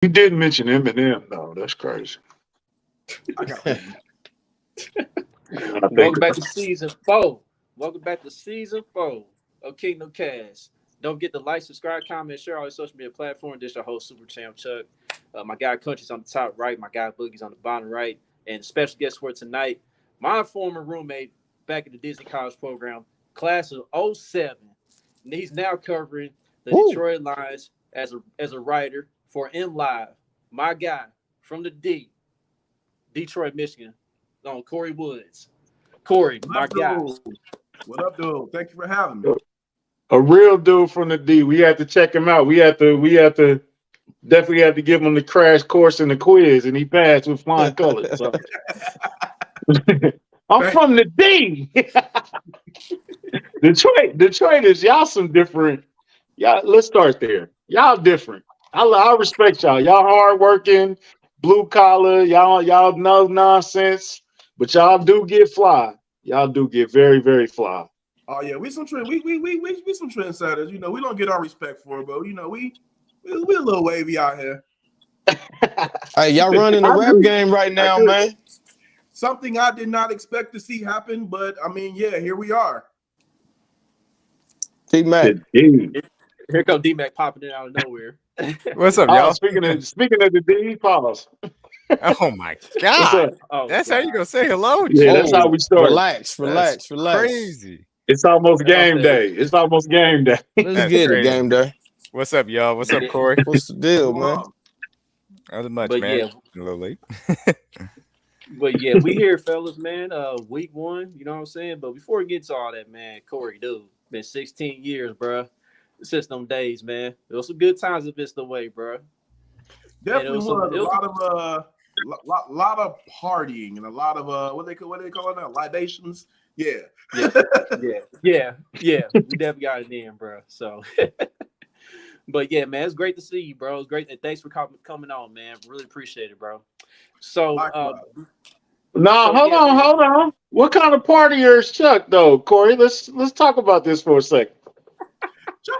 You did mention Eminem, though. That's crazy. I got I think Welcome back to season 4. Welcome back to season 4 of Kingdom Kast. Don't forget to like, subscribe, comment, share all your social media platforms. This your host, Super Champ Chuck. My guy Country's on the top right. My guy Boogie's on the bottom right. And special guest for tonight, my former roommate back in the Disney College program, class of '07. And he's now covering the Detroit Lions as a writer for MLive. My guy from the D, Detroit, Michigan, on Kory Woods. Kory, my guy. What up, dude? Thank you for having me. a real dude from the D. We had to check him out. We had to definitely had to give him the crash course in the quiz, and he passed with flying colors. So. I'm from the D. Detroit is y'all some different. Y'all, let's start there. Y'all different. I respect y'all. Y'all hardworking, blue collar. Y'all no nonsense, but y'all do get fly. Y'all do get very, very fly. Oh yeah, we some trend. We some trendsetters. You know, we don't get our respect for it, but you know, we a little wavy out here. Hey, y'all running the rap game right now, man. Something I did not expect to see happen, but I mean, yeah, here we are. D-Mac. Here comes D-Mac popping in out of nowhere. What's up, y'all? Speaking of the D, pause. Oh my God. That's how you gonna say hello? Yeah, that's how we start. Relax. Crazy. It's almost game day. Let's Let's get it, game day. What's up, y'all? What's up, Kory? What's the deal, man? Not much, But man. yeah. A little late. But yeah, we here, fellas, man. Week 1, you know what I'm saying? But before we get to all that, man, Kory, dude, been 16 years, bro. Since them days, man. It was some good times if it's the way, bro. Definitely was a lot of partying and a lot of what they call it now, libations. Yeah. We definitely got it in, bro. So, but yeah, man, it's great to see you, bro. It's great, and thanks for coming on, man. Really appreciate it, bro. So, hold on. What kind of partier is Chuck, though, Kory? Let's talk about this for a second. Chuck,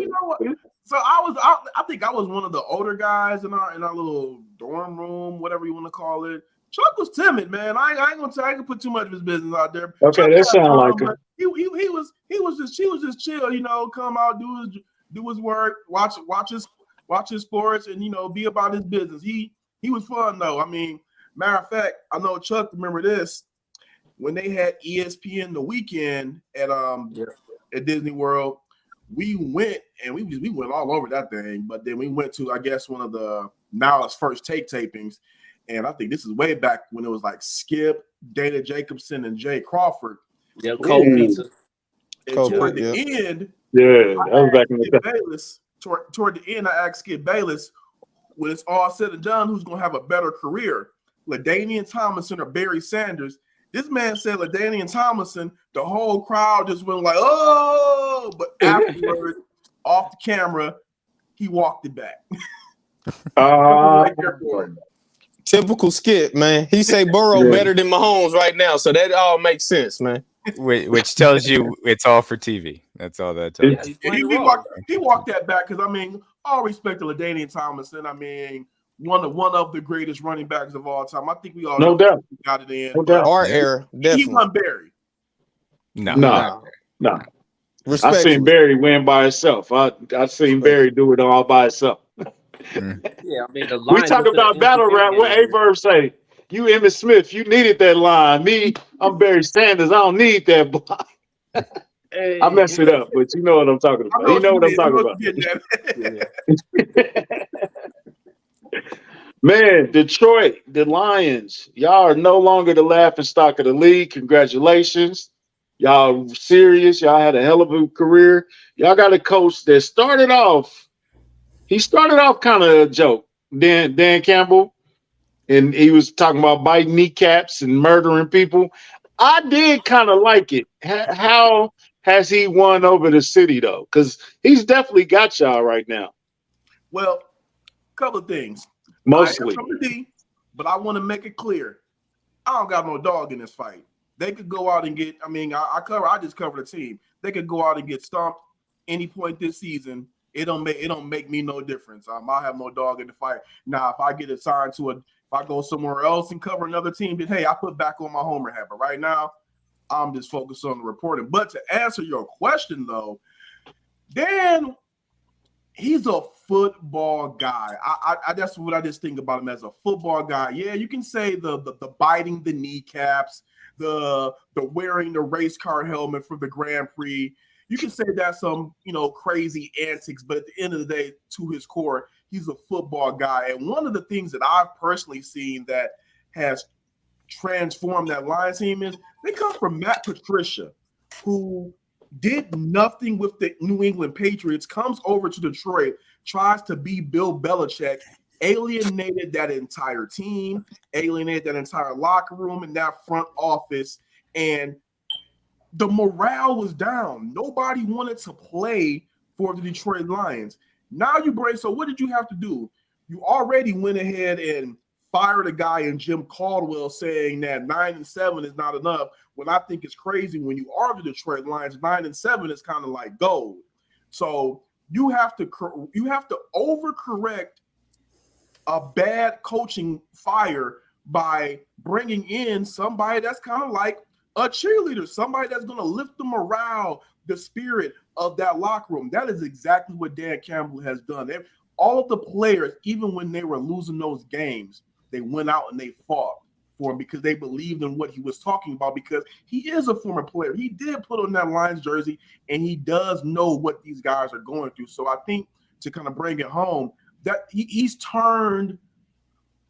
you know what? So I think I was one of the older guys in our little dorm room, whatever you want to call it. Chuck was timid, man. I ain't gonna tell. I can put too much of his business out there. Okay, Chuck that sounds like it. He was just chill, you know, come out, do his work, watch his sports, and you know, be about his business. He was fun though. I mean, matter of fact, I know Chuck remember this when they had ESPN the weekend at Disney World. We went and we went all over that thing, but then we went to, I guess, one of the Now's first tapings, and I think this is way back when it was like Skip, Dana Jacobson, and Jay Crawford. Yeah, cold pizza. Toward the end, that was back in the day. Bayless, toward the end, I asked Skip Bayless, when it's all said and done, who's going to have a better career, LaDainian Tomlinson or Barry Sanders? This man said LaDainian Tomlinson. The whole crowd just went like, oh! But afterwards, off the camera, he walked it back. Typical Skip, man. He say Burrow better than Mahomes right now, so that all makes sense, man. Which tells you it's all for TV. That's all that tells you. He walked that back because, I mean, all respect to LaDainian Tomlinson. I mean, one of the greatest running backs of all time. I think we all no doubt got it in. No doubt. Our era, definitely. He won Barry. No. I seen Barry win by himself. I seen Barry do it all by himself. Yeah, I mean, we talk about battle rap. What A-Verb say? You Emmitt Smith, you needed that line. Me, I'm Barry Sanders. I don't need that block. Hey, I messed it up, but you know what I'm talking about. You know what I'm talking about. Man, Detroit, the Lions, y'all are no longer the laughing stock of the league. Congratulations. Y'all serious. Y'all had a hell of a career. Y'all got a coach that started off. He started off kind of a joke, Dan Campbell, and he was talking about biting kneecaps and murdering people. I did kind of like it. How has he won over the city, though? Because he's definitely got y'all right now. Well, a couple of things. Mostly. But I want to make it clear. I don't got no dog in this fight. They could go out and get, I mean, I just cover the team. They could go out and get stomped any point this season, it don't make me no difference. I'll have no dog in the fight. Now, if I get assigned to if I go somewhere else and cover another team, then hey, I put back on my homer hat. But right now, I'm just focused on the reporting. But to answer your question though, Dan, he's a football guy. I that's what I just think about him, as a football guy. Yeah, you can say the biting the kneecaps, the wearing the race car helmet for the Grand Prix. You can say that's some, crazy antics, but at the end of the day, to his core, he's a football guy. And one of the things that I've personally seen that has transformed that Lions team is they come from Matt Patricia, who did nothing with the New England Patriots, comes over to Detroit, tries to be Bill Belichick, alienated that entire team, alienated that entire locker room and that front office, and the morale was down. Nobody wanted to play for the Detroit Lions. Now you bring, so what did you have to do? You already went ahead and fired a guy in Jim Caldwell saying that 9-7 is not enough. When I think it's crazy, when you are the Detroit Lions, 9-7 is kind of like gold. So you have to overcorrect a bad coaching fire by bringing in somebody that's kind of like a cheerleader, somebody that's going to lift the morale, the spirit of that locker room. That is exactly what Dan Campbell has done. All of the players, even when they were losing those games, they went out and they fought for him because they believed in what he was talking about, because he is a former player. He did put on that Lions jersey, and he does know what these guys are going through. So I think, to kind of bring it home, that he's turned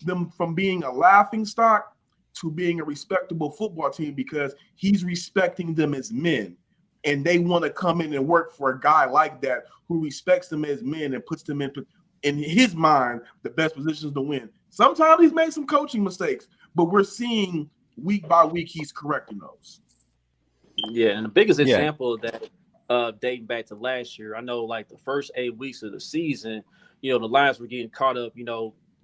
them from being a laughing stock to being a respectable football team, because he's respecting them as men, and they want to come in and work for a guy like that who respects them as men and puts them in his mind the best positions to win. Sometimes he's made some coaching mistakes, but we're seeing week by week he's correcting those. Yeah, and the biggest example of that, dating back to last year, I know like the first 8 weeks of the season, the Lions were getting caught up,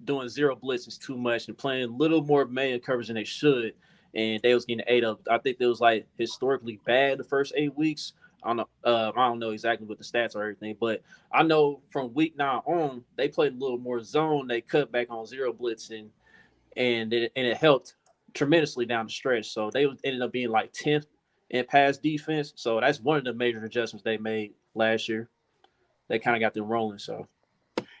doing zero blitzes too much and playing a little more man coverage than they should, and they was getting ate up. I think it was like historically bad the first 8 weeks. I don't know exactly what the stats or everything, but I know from week 9 on, they played a little more zone. They cut back on zero blitzing, and it helped tremendously down the stretch. So they ended up being like 10th in pass defense. So that's one of the major adjustments they made last year. They kind of got them rolling. So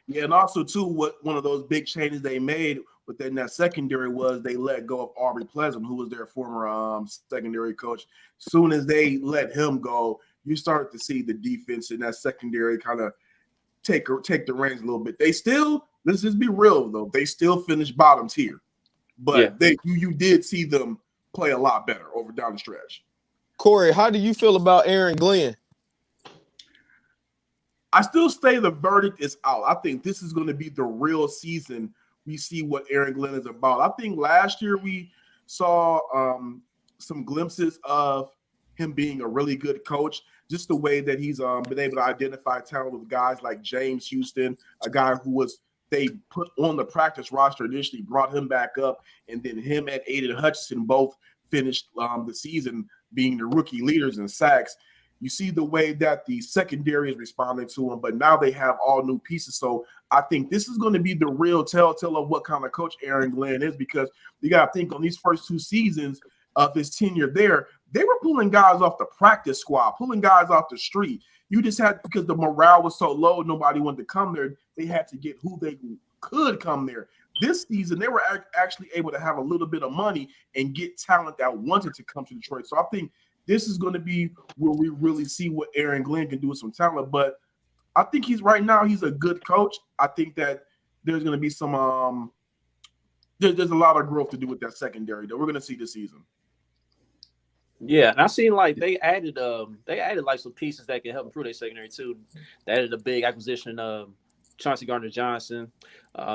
yeah, and also too, one of those big changes they made within that secondary was they let go of Aubrey Pleasant, who was their former secondary coach. Soon as they let him go, you start to see the defense in that secondary kind of take the reins a little bit. They still, let's just be real though, they still finished bottom tier, but you did see them play a lot better over down the stretch. Kory, how do you feel about Aaron Glenn? I still say the verdict is out. I think this is going to be the real season. We see what Aaron Glenn is about. I think last year we saw some glimpses of him being a really good coach, just the way that he's been able to identify talent with guys like James Houston, a guy who they put on the practice roster initially, brought him back up, and then him and Aiden Hutchinson both finished the season being the rookie leaders in sacks. You see the way that the secondary is responding to him, but now they have all new pieces. So I think this is going to be the real telltale of what kind of coach Aaron Glenn is, because you got to think on these first 2 seasons of his tenure there, they were pulling guys off the practice squad, pulling guys off the street. You just had, because the morale was so low, nobody wanted to come there. They had to get who they could come there. This season, they were actually able to have a little bit of money and get talent that wanted to come to Detroit. So I think this is going to be where we really see what Aaron Glenn can do with some talent. But I think he's a good coach. I think that there's going to be some there's a lot of growth to do with that secondary that we're going to see this season. Yeah, and I seen like they added like some pieces that can help improve their secondary too. They added a big acquisition of Chauncey Gardner-Johnson.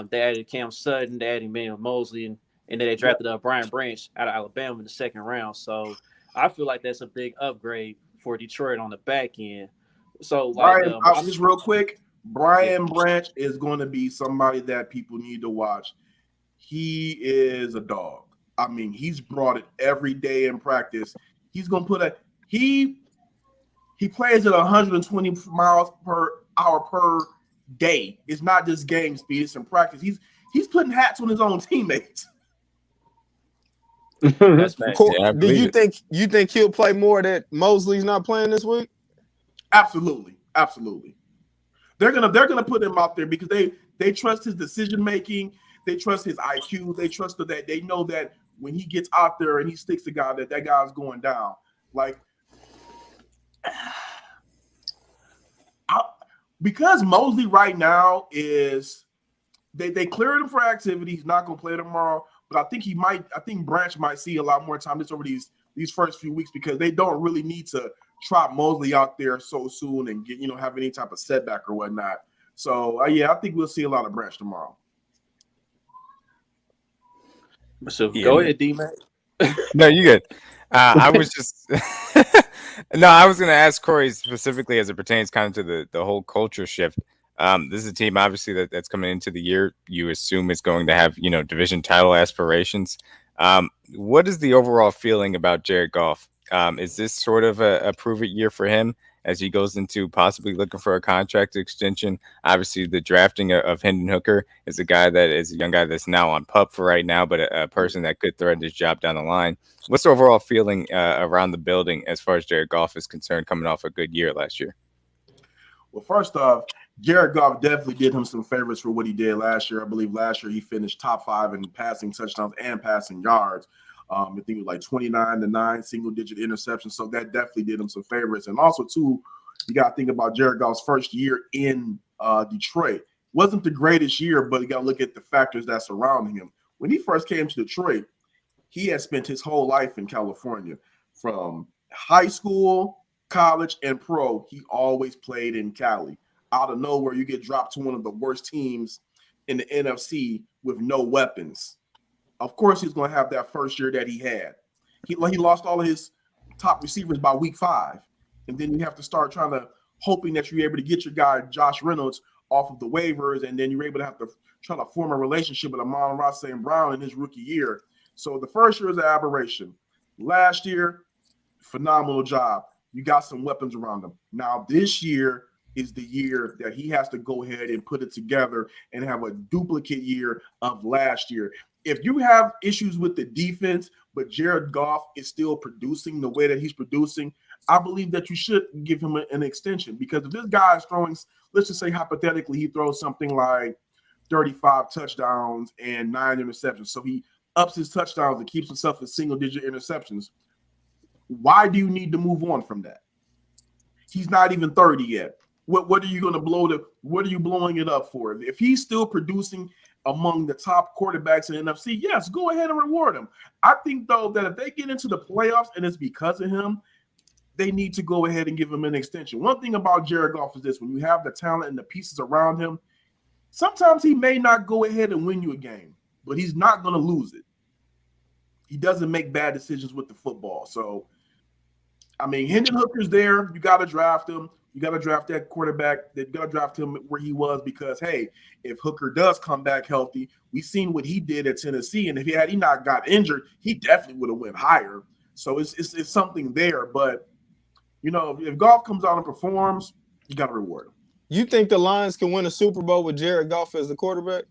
They added Cam Sutton. They added Emmanuel Mosley, and then they drafted Brian Branch out of Alabama in the second round. So I feel like that's a big upgrade for Detroit on the back end. So like, just real quick, Brian Branch is going to be somebody that people need to watch. He is a dog. I mean, he's brought it every day in practice. He's going to put he plays at 120 miles per hour per day. It's not just game speed; it's in practice. He's putting hats on his own teammates. That's facts. Yeah, I Do believe it. you think he'll play more that Mosley's not playing this week? Absolutely. They're gonna put him out there because they trust his decision making. They trust his IQ. They trust that they know that when he gets out there and he sticks the guy, that guy's going down. Like, because Mosley right now is they cleared him for activity. He's not gonna play tomorrow, but I think Branch might see a lot more time just over these first few weeks because they don't really need to trot Mosley out there so soon and get have any type of setback or whatnot. So yeah, I think we'll see a lot of Branch tomorrow. So Yeah, go man. ahead, D-Mac. No, you good. I was just no, I was going to ask Kory specifically as it pertains kind of to the whole culture shift. This is a team obviously that's coming into the year. You assume it's going to have division title aspirations. What is the overall feeling about Jared Goff? Is this sort of a prove it year for him as he goes into possibly looking for a contract extension? Obviously, the drafting of Hendon Hooker is a guy that is a young guy that's now on PUP for right now, but a person that could threaten his job down the line. What's the overall feeling around the building as far as Jared Goff is concerned, coming off a good year last year? Well, first off, Jared Goff definitely did him some favors for what he did last year. I believe last year he finished top 5 in passing touchdowns and passing yards. I think it was like 29-9 single-digit interceptions. So that definitely did him some favors. And also, too, you got to think about Jared Goff's first year in Detroit. Wasn't the greatest year, but you got to look at the factors that surround him. When he first came to Detroit, he had spent his whole life in California. From high school, college, and pro, he always played in Cali. Out of nowhere, you get dropped to one of the worst teams in the NFC with no weapons. Of course, he's going to have that first year that he had. He lost all of his top receivers by week 5. And then you have to start hoping that you're able to get your guy, Josh Reynolds, off of the waivers. And then you're able to have to try to form a relationship with Amon-Ra St. Brown in his rookie year. So the first year is an aberration. Last year, phenomenal job. You got some weapons around him. Now, this year is the year that he has to go ahead and put it together and have a duplicate year of last year. If you have issues with the defense, but Jared Goff is still producing the way that he's producing, I believe that you should give him an extension, because if this guy is throwing, let's just say hypothetically, he throws something like 35 touchdowns and 9 interceptions. So he ups his touchdowns and keeps himself at single-digit interceptions. Why do you need to move on from that? He's not even 30 yet. What are you going to what are you blowing it up for? If he's still producing among the top quarterbacks in the NFC, yes, go ahead and reward him. I think, though, that if they get into the playoffs and it's because of him, they need to go ahead and give him an extension. One thing about Jared Goff is this: when you have the talent and the pieces around him, sometimes he may not go ahead and win you a game, but he's not going to lose it. He doesn't make bad decisions with the football. So, I mean, Hendon Hooker's there. You got to draft him. You got to draft that quarterback. You got to draft him where he was, because, hey, if Hooker does come back healthy, we've seen what he did at Tennessee, and if he not got injured, he definitely would have went higher. So it's something there. But, if Goff comes out and performs, you got to reward him. You think the Lions can win a Super Bowl with Jared Goff as the quarterback?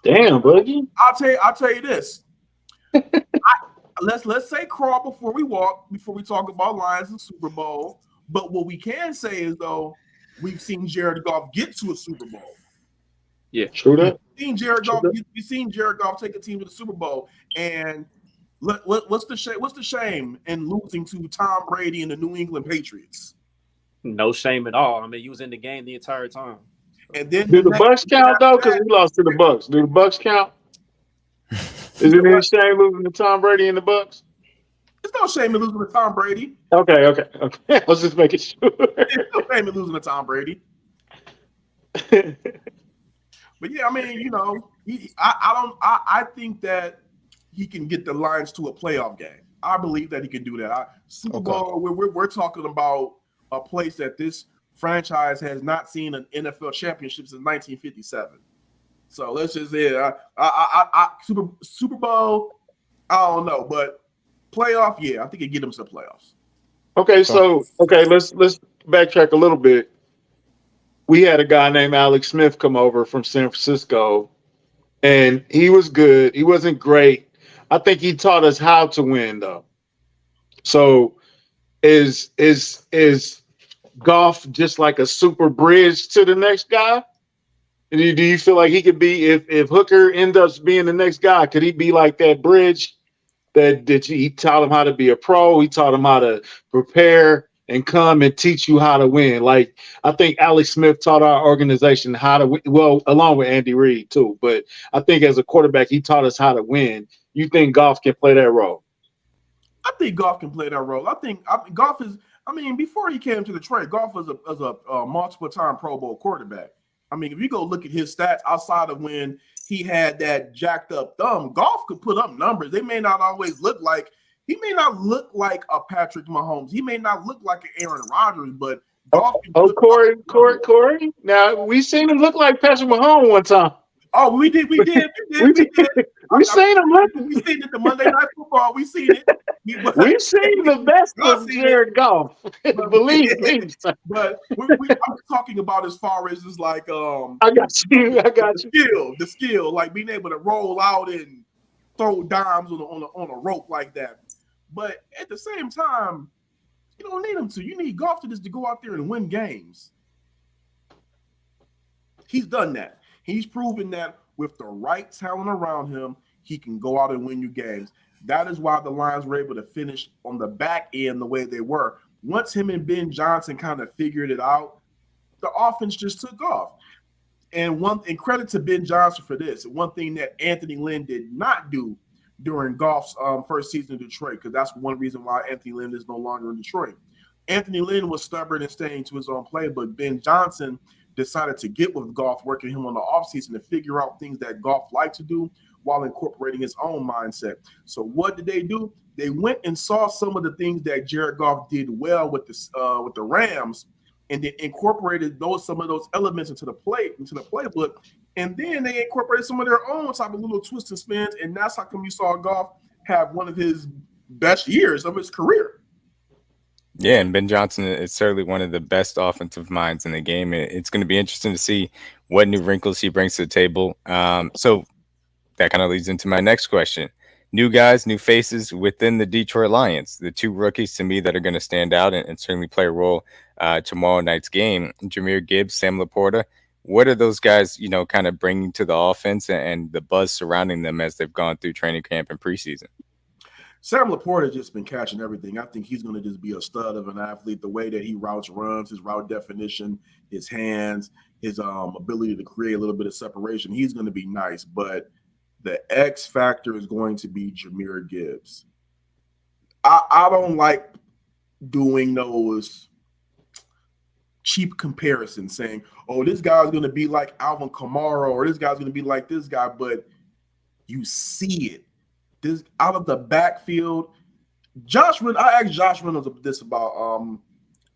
Damn, Boogie. I'll tell you this. Let's say crawl before we walk, before we talk about Lions and Super Bowl. But what we can say is, though, we've seen Jared Goff get to a Super Bowl. Yeah, True that. You've seen Jared Goff take a team to the Super Bowl, and what's the shame in losing to Tom Brady and the New England Patriots? no shame at all. I mean, you was in the game the entire time. And then Do the Bucks count though? Because we lost to the Bucks. Do the Bucks count? Is it any shame losing to Tom Brady and the Bucks? It's no shame in losing to Tom Brady. Okay. Let's just make it sure. It's no shame in losing to Tom Brady. But yeah, I mean, I think that he can get the Lions to a playoff game. I believe that he can do that. Super Bowl, we're talking about a place that this franchise has not seen an NFL championship since 1957. So let's just say, Super Bowl, I don't know, but playoff, yeah, I think it get them some playoffs. Okay, let's backtrack a little bit. we had a guy named Alex Smith come over from San Francisco, and he was good. He wasn't great. I think he taught us how to win, though. So is golf just like a super bridge to the next guy? Do you feel like he could be if Hooker ends up being the next guy? Could he be like that bridge that he taught him how to be a pro? He taught him how to prepare and come and teach you how to win. Like I think Alex Smith taught our organization how to win, well, along with Andy Reid too. But I think as a quarterback, he taught us how to win. You think golf can play that role? I think golf can play that role. I think golf is. I mean, before he came to Detroit, golf was a multiple-time Pro Bowl quarterback. I mean, if you go look at his stats outside of when he had that jacked up thumb, golf could put up numbers. They may not always look like he may not look like a Patrick Mahomes. He may not look like an Aaron Rodgers, but golf can put Kory. Now we seen him look like Patrick Mahomes one time. Oh, we did. We seen him look. We seen it the Monday Night Football. We seen it. We've seen the best of Jared Goff. Believe me. But I'm talking about as far as it's like I got you. The skill, like being able to roll out and throw dimes on a rope like that. But at the same time, you don't need him to. You need golf to just to go out there and win games. He's done that. He's proven that with the right talent around him, he can go out and win you games. That is why the Lions were able to finish on the back end the way they were. Once him and Ben Johnson kind of figured it out, the offense just took off. And credit to Ben Johnson for this. One thing that Anthony Lynn did not do during Goff's first season in Detroit, because that's one reason why Anthony Lynn is no longer in Detroit. Anthony Lynn was stubborn and staying to his own play, but Ben Johnson decided to get with Goff, working him on the offseason to figure out things that Goff liked to do while incorporating his own mindset. So what did they do? They went and saw some of the things that Jared Goff did well with the Rams, and then incorporated some of those elements into the playbook, and then they incorporated some of their own type of little twists and spins, and that's how come you saw Goff have one of his best years of his career. Yeah, and Ben Johnson is certainly one of the best offensive minds in the game. It's going to be interesting to see what new wrinkles he brings to the table. So that kind of leads into my next question. New guys, new faces within the Detroit Lions. The two rookies to me that are going to stand out and certainly play a role tomorrow night's game. Jahmyr Gibbs, Sam Laporta. What are those guys, kind of bringing to the offense and the buzz surrounding them as they've gone through training camp and preseason? Sam Laporta has just been catching everything. I think he's going to just be a stud of an athlete. The way that he runs, his route definition, his hands, his ability to create a little bit of separation, he's going to be nice. But the X factor is going to be Jahmyr Gibbs. I don't like doing those cheap comparisons saying, oh, this guy's going to be like Alvin Kamara or this guy's going to be like this guy, but you see it. This out of the backfield. I asked Josh Reynolds this about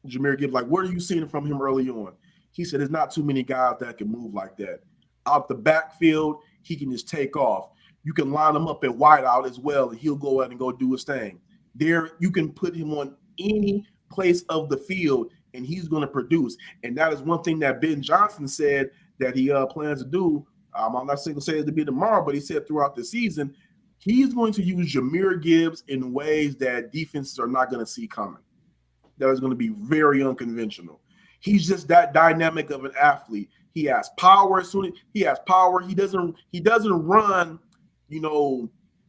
Jahmyr Gibbs, like, where are you seeing from him early on? He said there's not too many guys that can move like that. Out the backfield, he can just take off. You can line him up at wideout as well, and he'll go out and go do his thing. There, you can put him on any place of the field, and he's going to produce. And that is one thing that Ben Johnson said that he plans to do. I'm not going to say it to be tomorrow, but he said throughout the season, he's going to use Jahmyr Gibbs in ways that defenses are not going to see coming. That is going to be very unconventional. He's just that dynamic of an athlete. He has power. He doesn't run,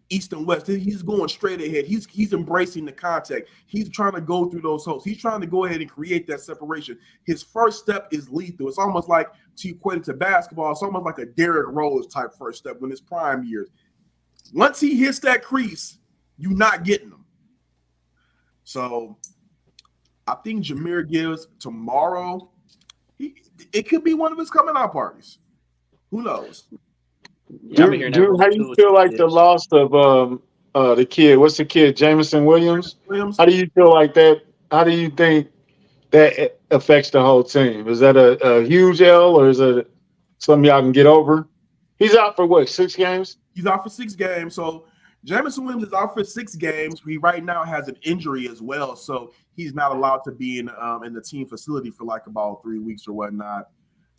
east and west. He's going straight ahead. He's embracing the contact. He's trying to go through those holes. He's trying to go ahead and create that separation. His first step is lethal. It's almost like, to equate it to basketball, it's almost like a Derrick Rose type first step when it's prime years. Once he hits that crease, you're not getting him. So I think Jahmyr Gibbs tomorrow, it could be one of his coming out parties. Who knows? Yeah, Drew, how do you feel like the loss of the kid? What's the kid? Jamison Williams? How do you feel like that? How do you think that affects the whole team? Is that a huge L, or is it something y'all can get over? He's out for what, 6 games? He's out for 6 games. So Jamison Williams is out for 6 games. He right now has an injury as well, so he's not allowed to be in the team facility for like about 3 weeks or whatnot.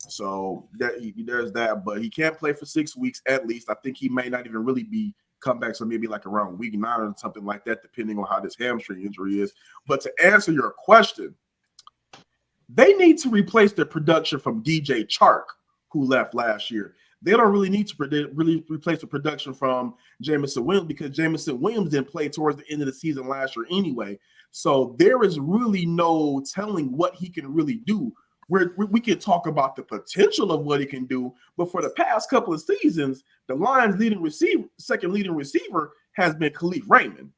So there's that, but he can't play for 6 weeks at least. I think he may not even really come back, so maybe like around week 9 or something like that, depending on how this hamstring injury is. But to answer your question, they need to replace the production from DJ Chark, who left last year. They don't really need to really replace the production from Jamison Williams because Jamison Williams didn't play towards the end of the season last year anyway. So there is really no telling what he can really do. We can talk about the potential of what he can do, but for the past couple of seasons, the Lions' second leading receiver has been Khalif Raymond,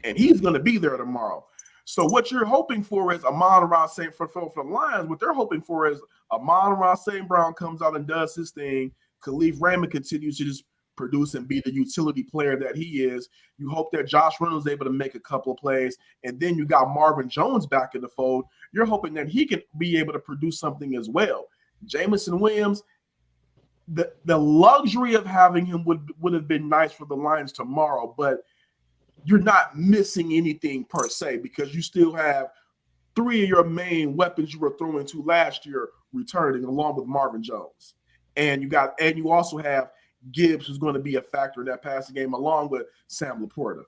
and he's going to be there tomorrow. So what you're hoping for is Amon-Ra St. for the Lions. What they're hoping for is Amon-Ra St. Brown comes out and does his thing. Khalif Raymond continues to just produce and be the utility player that he is. You hope that Josh Reynolds is able to make a couple of plays, and then you got Marvin Jones back in the fold. You're hoping that he can be able to produce something as well. Jamison Williams, the luxury of having him would have been nice for the Lions tomorrow, but you're not missing anything per se because you still have 3 of your main weapons you were throwing to last year returning along with Marvin Jones. And you also have Gibbs, who's going to be a factor in that passing game along with Sam Laporta.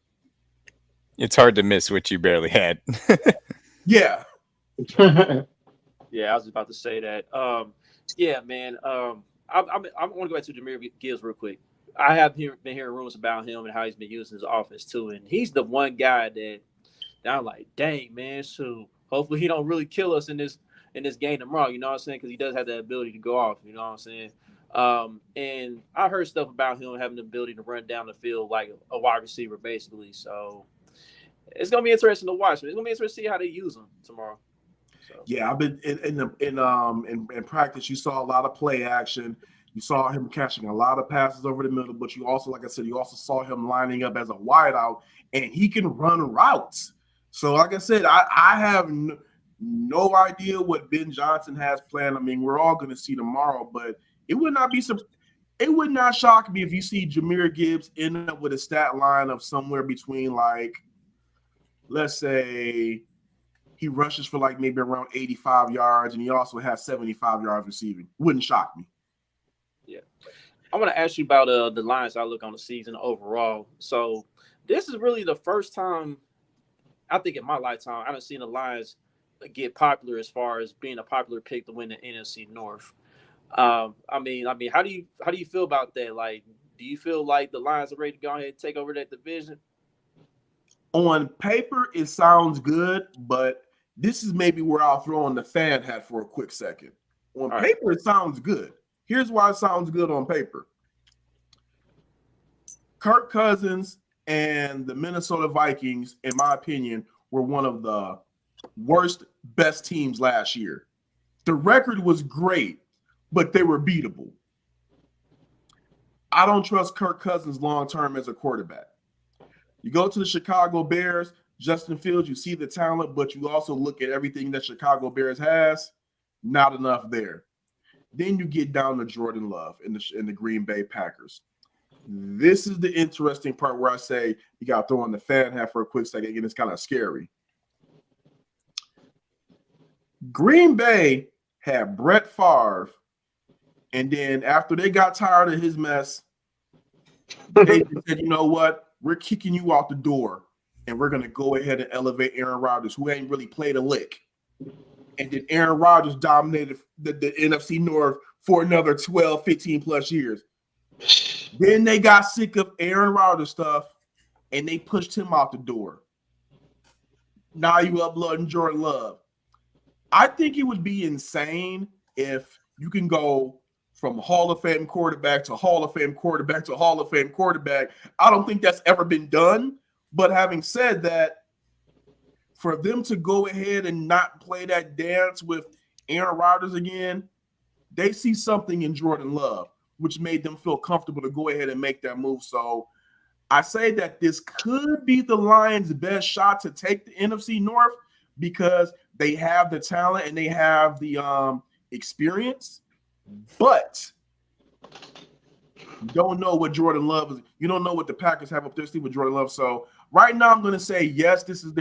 It's hard to miss what you barely had. Yeah. Yeah, I was about to say that. Yeah, man. I want to go back to Jahmyr Gibbs real quick. I have been hearing rumors about him and how he's been using his offense too, and he's the one guy that I'm like, dang, man. So hopefully he don't really kill us in this game tomorrow. You know what I'm saying? Because he does have the ability to go off. You know what I'm saying? And I heard stuff about him having the ability to run down the field like a wide receiver, basically. So it's gonna be interesting to watch. It's gonna be interesting to see how they use him tomorrow. So. Yeah, I've been in practice. You saw a lot of play action. You saw him catching a lot of passes over the middle, but you also, like I said, you also saw him lining up as a wideout, and he can run routes. So, like I said, I have no idea what Ben Johnson has planned. I mean, we're all going to see tomorrow, but it would not shock me if you see Jahmyr Gibbs end up with a stat line of somewhere between, like, let's say he rushes for like maybe around 85 yards, and he also has 75 yards receiving. Wouldn't shock me. Yeah. I want to ask you about the Lions outlook on the season overall. So this is really the first time, I think in my lifetime, I haven't seen the Lions get popular as far as being a popular pick to win the NFC North. I mean, how do you feel about that? Like, do you feel like the Lions are ready to go ahead and take over that division? On paper, it sounds good, but this is maybe where I'll throw on the fan hat for a quick second. On paper, it sounds good. Here's why it sounds good on paper. Kirk Cousins and the Minnesota Vikings, in my opinion, were one of the best teams last year. The record was great, but they were beatable. I don't trust Kirk Cousins long-term as a quarterback. You go to the Chicago Bears, Justin Fields, you see the talent, but you also look at everything that Chicago Bears has, not enough there. Then you get down to Jordan Love in the Green Bay Packers. This is the interesting part where I say you got to throw on the fan hat for a quick second. Again, it's kind of scary. Green Bay had Brett Favre, and then after they got tired of his mess, they said, you know what? We're kicking you out the door, and we're going to go ahead and elevate Aaron Rodgers, who ain't really played a lick. And then Aaron Rodgers dominated the NFC North for another 12, 15 plus years. Then they got sick of Aaron Rodgers stuff, and they pushed him out the door. Now you uploading Jordan Love. I think it would be insane if you can go from Hall of Fame quarterback to Hall of Fame quarterback to Hall of Fame quarterback. I don't think that's ever been done. But having said that, for them to go ahead and not play that dance with Aaron Rodgers again, they see something in Jordan Love, which made them feel comfortable to go ahead and make that move. So I say that this could be the Lions' best shot to take the NFC North because they have the talent and they have the experience. But you don't know what Jordan Love is. You don't know what the Packers have up their sleeve with Jordan Love. So right now I'm going to say, yes, this is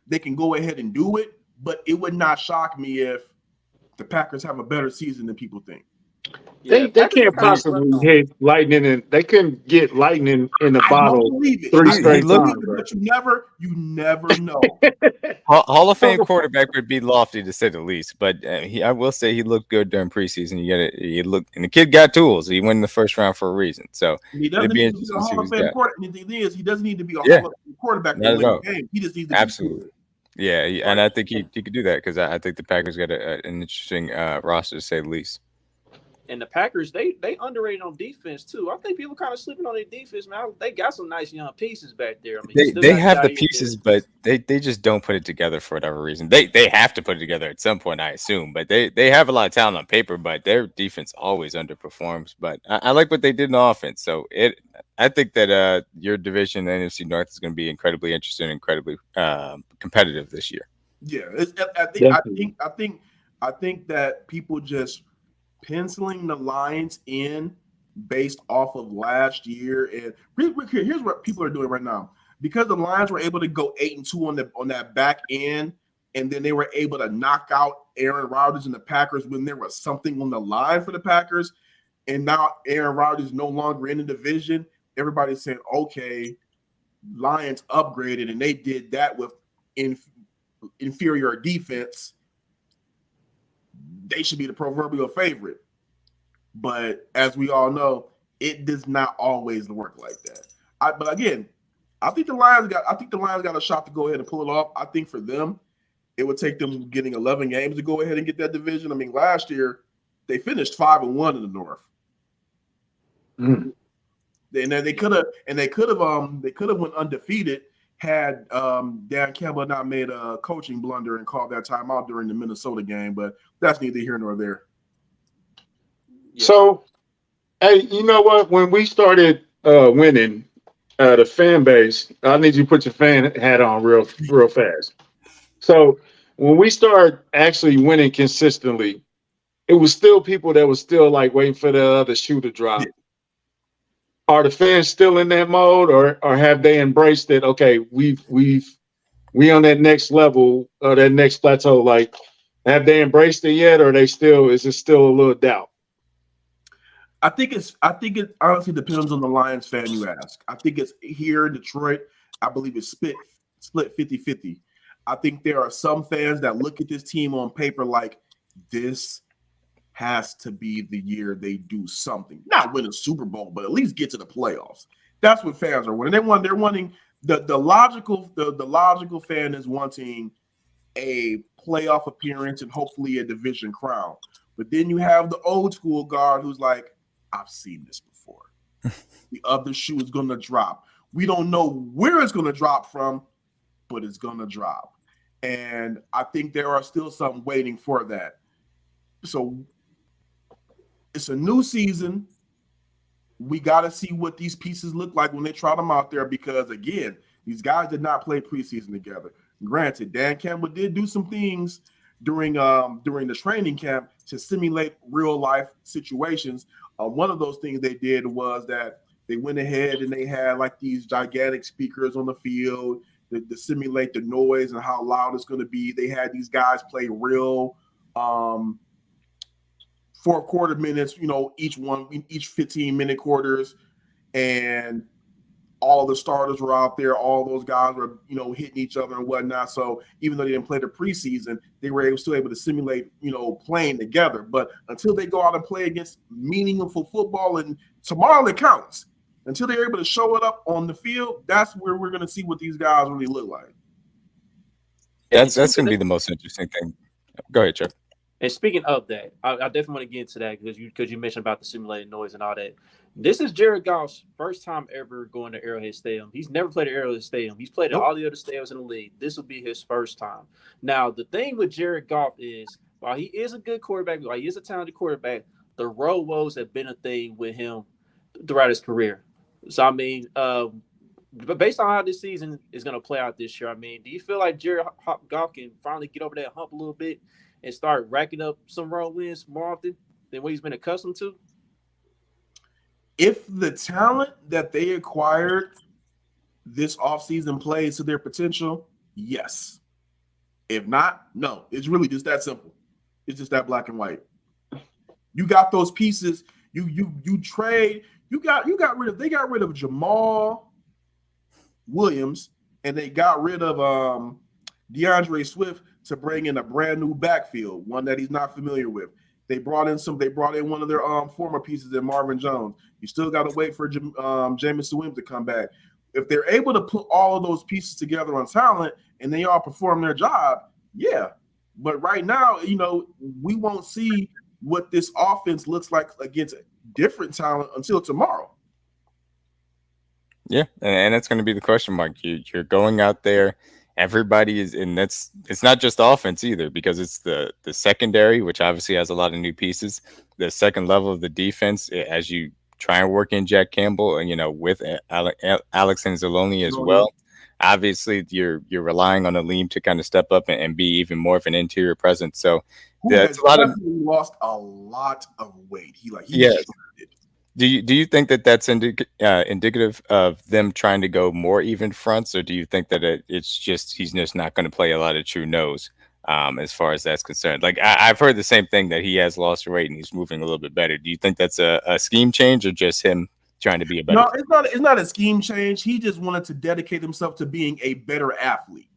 they can go ahead and do it, but it would not shock me if the Packers have a better season than people think. They Packers are can't kinda possibly slept on. hit lightning and they couldn't get lightning in a I don't bottle believe it. three I He straight don't looked believe times, it, bro. but you never know. Hall of Fame quarterback would be lofty to say the least, but I will say he looked good during preseason. He looked, and the kid got tools. He went in the first round for a reason. So He it'd doesn't be need to be interesting a to see Hall what of he's Fame got. quarterback. The thing is, he doesn't need to be a Yeah, Hall of Fame quarterback not to at win all. the game. He just needs to be Absolutely. good. Yeah, and I think he could do that because I think the Packers got an interesting roster to say the least. And the Packers, they underrated on defense too. I think people kind of sleeping on their defense, man. They got some nice young pieces back there. I mean, you still They got have the Jair pieces, Gibbs. but they just don't put it together for whatever reason. They have to put it together at some point, I assume. But they have a lot of talent on paper, but their defense always underperforms. But I like what they did in offense. So I think that your division, the NFC North, is going to be incredibly interesting, incredibly competitive this year. Yeah, Definitely. I think that people just penciling the Lions in based off of last year, and here's what people are doing right now. Because the Lions were able to go 8-2 on that back end, and then they were able to knock out Aaron Rodgers and the Packers when there was something on the line for the Packers, and now Aaron Rodgers is no longer in the division. Everybody's saying, okay, Lions upgraded, and they did that with inferior defense. They should be the proverbial favorite. But as we all know, it does not always work like that. But again, I think the Lions got a shot to go ahead and pull it off. I think for them, it would take them getting 11 games to go ahead and get that division. I mean, last year they finished 5-1 in the North. Mm. And they could have went undefeated had Dan Campbell not made a coaching blunder and called that timeout during the Minnesota game. But that's neither here nor there. Yeah. So, hey, you know what? When we started winning, the fan base, I need you to put your fan hat on real fast. So when we started actually winning consistently, it was still people that was still like waiting for the other shoe to drop. Yeah. Are the fans still in that mode, or have they embraced it? Okay, we on that next level or that next plateau. Like, have they embraced it yet, or is it still a little doubt? I think it honestly depends on the Lions fan you ask. I think it's here in Detroit. I believe it's split 50-50. I think there are some fans that look at this team on paper like this has to be the year they do something. Not win a Super Bowl, but at least get to the playoffs. That's what fans are wanting. They're wanting the logical fan is wanting a playoff appearance and hopefully a division crown. But then you have the old school guard who's like, I've seen this before. The other shoe is going to drop. We don't know where it's going to drop from, but it's going to drop. And I think there are still some waiting for that. So it's a new season. We got to see what these pieces look like when they trot them out there because, again, these guys did not play preseason together. Granted, Dan Campbell did do some things during the training camp to simulate real life situations. One of those things they did was that they went ahead and they had like these gigantic speakers on the field to simulate the noise and how loud it's going to be. They had these guys play real 4-quarter minutes, each 15-minute quarters, and all the starters were out there. All those guys were, hitting each other and whatnot. So even though they didn't play the preseason, they were still able to simulate, playing together. But until they go out and play against meaningful football, and tomorrow it counts, until they're able to show it up on the field, that's where we're going to see what these guys really look like. That's going to be the most interesting thing. Go ahead, Chuck. And speaking of that, I definitely want to get into that because you mentioned about the simulated noise and all that. This is Jared Goff's first time ever going to Arrowhead Stadium. He's never played at Arrowhead Stadium. He's played at all the other stadiums in the league. This will be his first time. Now, the thing with Jared Goff is, while he is a good quarterback, while he is a talented quarterback, the road woes have been a thing with him throughout his career. So, I mean, but based on how this season is going to play out this year, I mean, do you feel like Jared Goff can finally get over that hump a little bit and start racking up some road wins more often than what he's been accustomed to? If the talent that they acquired this offseason plays to their potential, yes. If not, no. It's really just that simple. It's just that black and white. You got those pieces. You trade. They got rid of Jamal Williams, and they got rid of DeAndre Swift to bring in a brand new backfield, one that he's not familiar with. They brought in one of their former pieces in Marvin Jones. You still got to wait for Jameson Williams to come back. If they're able to put all of those pieces together on talent and they all perform their job, yeah. But right now, we won't see what this offense looks like against different talent until tomorrow. Yeah, and that's going to be the question mark. You're going out there. Everybody is, and it's not just the offense either, because it's the secondary, which obviously has a lot of new pieces. The second level of the defense, as you try and work in Jack Campbell, and with Alex Anzalone as well. Obviously, you're relying on Aleem to kind of step up and be even more of an interior presence. So that's a lot of lost a lot of weight. Do you think that that's indicative of them trying to go more even fronts, or do you think that it's just he's just not going to play a lot of true nose as far as that's concerned? Like I've heard the same thing, that he has lost weight and he's moving a little bit better. Do you think that's a scheme change or just him trying to be a better? No, it's not a scheme change. He just wanted to dedicate himself to being a better athlete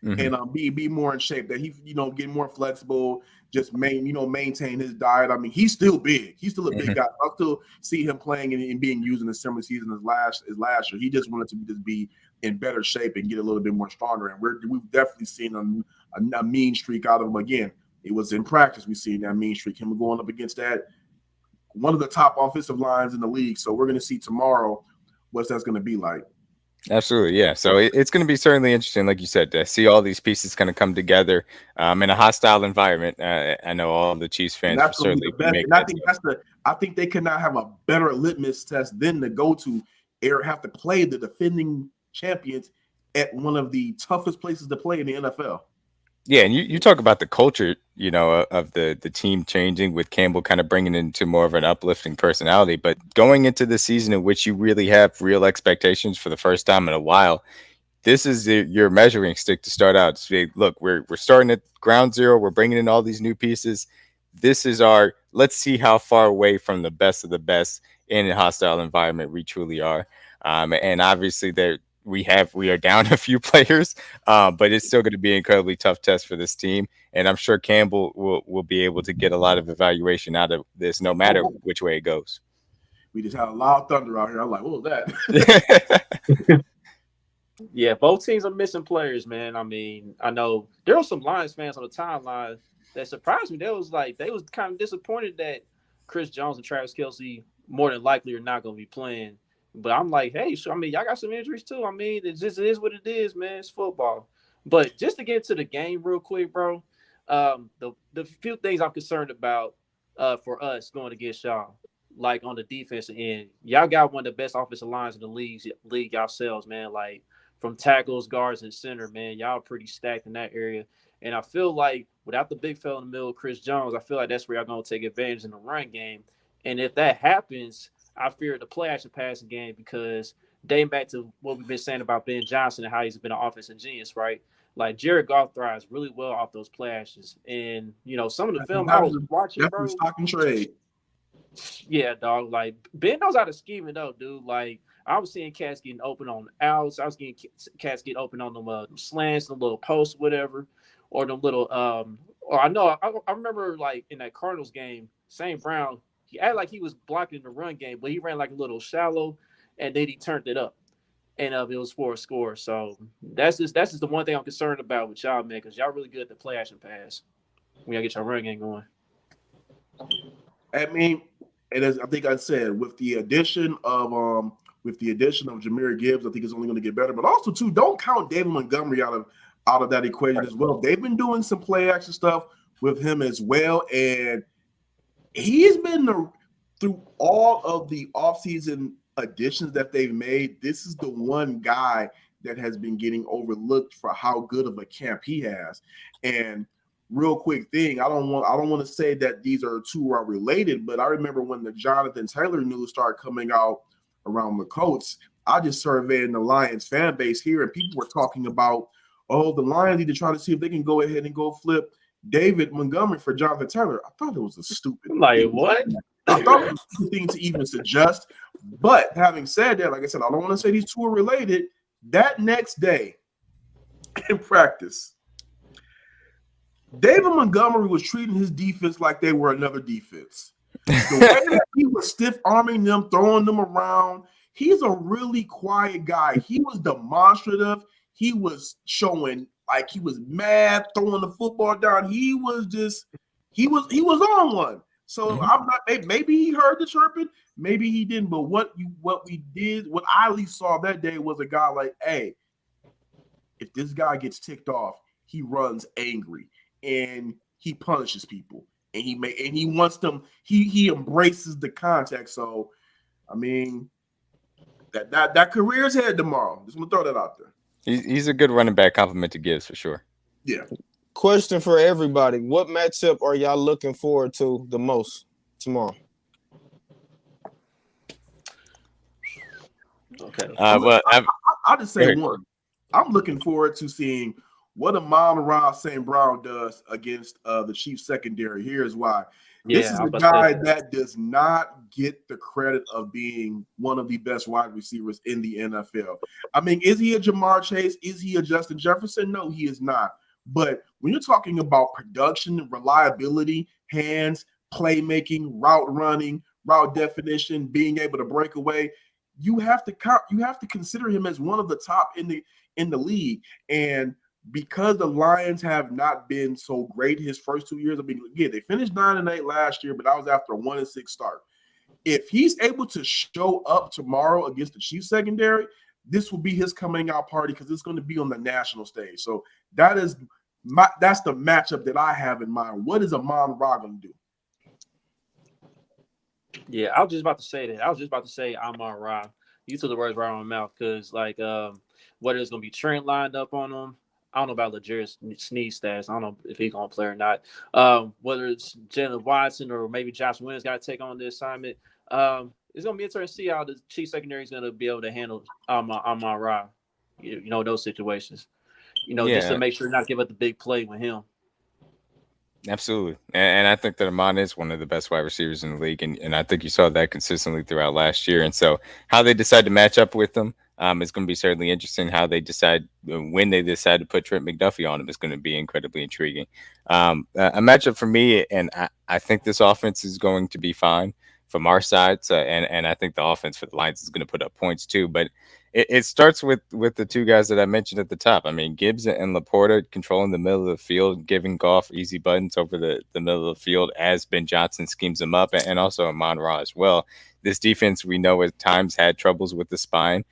and be more in shape. That he get more flexible. Just maintain his diet. I mean, he's still big. He's still a big guy. I'll still see him playing and being used in a similar season as last year. He just wanted to just be in better shape and get a little bit more stronger. And we've definitely seen a mean streak out of him again. It was in practice. We've seen that mean streak. Him going up against that one of the top offensive lines in the league. So we're going to see tomorrow what that's going to be like. Absolutely, yeah. So it's going to be certainly interesting, like you said, to see all these pieces kind of come together in a hostile environment. I know all the Chiefs fans will certainly make that. I think they cannot have a better litmus test than to go to have to play the defending champions at one of the toughest places to play in the NFL. Yeah, and you talk about the culture, of the team changing, with Campbell kind of bringing into more of an uplifting personality. But going into the season in which you really have real expectations for the first time in a while, this is your measuring stick to start out. Say, look, we're starting at ground zero. We're bringing in all these new pieces. This is let's see how far away from the best of the best in a hostile environment we truly are. And obviously we are down a few players, but it's still going to be an incredibly tough test for this team. And I'm sure Campbell will be able to get a lot of evaluation out of this, no matter which way it goes. We just had a loud thunder out here. I'm like, what was that? Yeah, both teams are missing players, man. I mean, I know there were some Lions fans on the timeline that surprised me. They was kind of disappointed that Chris Jones and Travis Kelce more than likely are not going to be playing. But I'm like, hey, so I mean, y'all got some injuries too. I mean, it is what it is, man. It's football. But just to get to the game real quick, bro, the few things I'm concerned about for us going against y'all, like on the defensive end, y'all got one of the best offensive lines in the league yourselves, man. Like from tackles, guards, and center, man, y'all pretty stacked in that area. And I feel like without the big fella in the middle, Chris Jones, I feel like that's where y'all going to take advantage in the run game. And if that happens, I fear the play action passing game, because dating back to what we've been saying about Ben Johnson and how he's been an offensive genius, right? Like Jared Goff thrives really well off those play actions. And, some of the film I was watching, bro. Stock and trade. Yeah, dog. Like Ben knows how to scheme it up, dude. Like I was seeing Kast getting open on outs. I was getting Kast get open on them slants, the little posts, whatever, or them little or I remember like in that Cardinals game, St. Brown, he acted like he was blocking the run game, but he ran like a little shallow, and then he turned it up, and it was for a score. So that's just the one thing I'm concerned about with y'all, man, because y'all really good at the play action pass when y'all get your run game going. I mean, and as I think I said, with the addition of Jahmyr Gibbs, I think it's only going to get better. But also, too, don't count David Montgomery out of that equation as well. They've been doing some play action stuff with him as well, and he's been through all of the offseason additions that they've made. This is the one guy that has been getting overlooked for how good of a camp he has. And real quick thing, I don't want to say that these two are related, but I remember when the Jonathan Taylor news started coming out around the Colts, I just surveyed the Lions fan base here, and people were talking about, the Lions need to try to see if they can go ahead and go flip David Montgomery for Jonathan Taylor. I thought it was a stupid Like thing. what? I thought it was a stupid thing to even suggest. But having said that, like I said, I don't want to say these two are related. That next day in practice, David Montgomery was treating his defense like they were another defense. The way that he was stiff arming them, throwing them around, he's a really quiet guy. He was demonstrative. He was showing like he was mad, throwing the football down. He was on one. So I'm not. Maybe he heard the chirping, maybe he didn't. But what I at least saw that day was a guy like, hey, if this guy gets ticked off, he runs angry and he punishes people. And he wants them. He embraces the contact. So, I mean, that career's head tomorrow. Just gonna throw that out there. He's a good running back compliment to Gibbs for sure. Yeah. Question for everybody: what matchup are y'all looking forward to the most tomorrow? Okay. Well, I'll just say one. I'm looking forward to seeing what Amon-Ra St. Brown does against the Chiefs secondary. Here's why. This is a guy that does not get the credit of being one of the best wide receivers in the NFL. I mean, is he a Jamar Chase? Is he a Justin Jefferson? No, he is not. But when you're talking about production, reliability, hands, playmaking, route running, route definition, being able to break away, you have to consider him as one of the top in the league. And because the Lions have not been so great his first 2 years, I mean, again, they finished 9-8 last year, but that was after a 1-6 start. If he's able to show up tomorrow against the Chiefs secondary, this will be his coming out party because it's going to be on the national stage. So that's the matchup that I have in mind. What is Amon-Ra going to do? Yeah, I was just about to say that. I was just about to say Amon-Ra. You took the words right out of my mouth because, like, whether it's going to be Trent lined up on him, I don't know about Legere Sneed stats. I don't know if he's going to play or not. Whether it's Jalen Watson or maybe Josh Williams got to take on the assignment. It's going to be interesting to see how the Chiefs secondary is going to be able to handle Amon-Ra, those situations. Just to make sure not give up the big play with him. Absolutely. And I think that Amon is one of the best wide receivers in the league. And I think you saw that consistently throughout last year. And so how they decide to match up with them is going to be certainly interesting. How they decide when they decide to put Trent McDuffie on him is going to be incredibly intriguing. A matchup for me, and I think this offense is going to be fine from our side. So, and I think the offense for the Lions is going to put up points too. But it starts with the two guys that I mentioned at the top. I mean, Gibbs and Laporta controlling the middle of the field, giving Goff easy buttons over the middle of the field as Ben Johnson schemes them up, and also Amon-Ra as well. This defense, we know at times had troubles with the spine.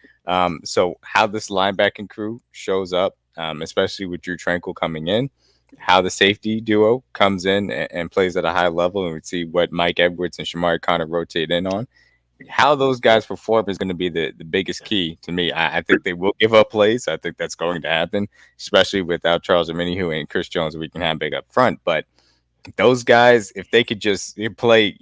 So how this linebacking crew shows up, especially with Drew Tranquil coming in, how the safety duo comes in and plays at a high level, and we see what Mike Edwards and Shamari Connor rotate in on. How those guys perform is going to be the biggest key to me. I think they will give up plays. I think that's going to happen, especially without Charles Omenihu and Chris Jones, we can have big up front. But those guys, if they could just play,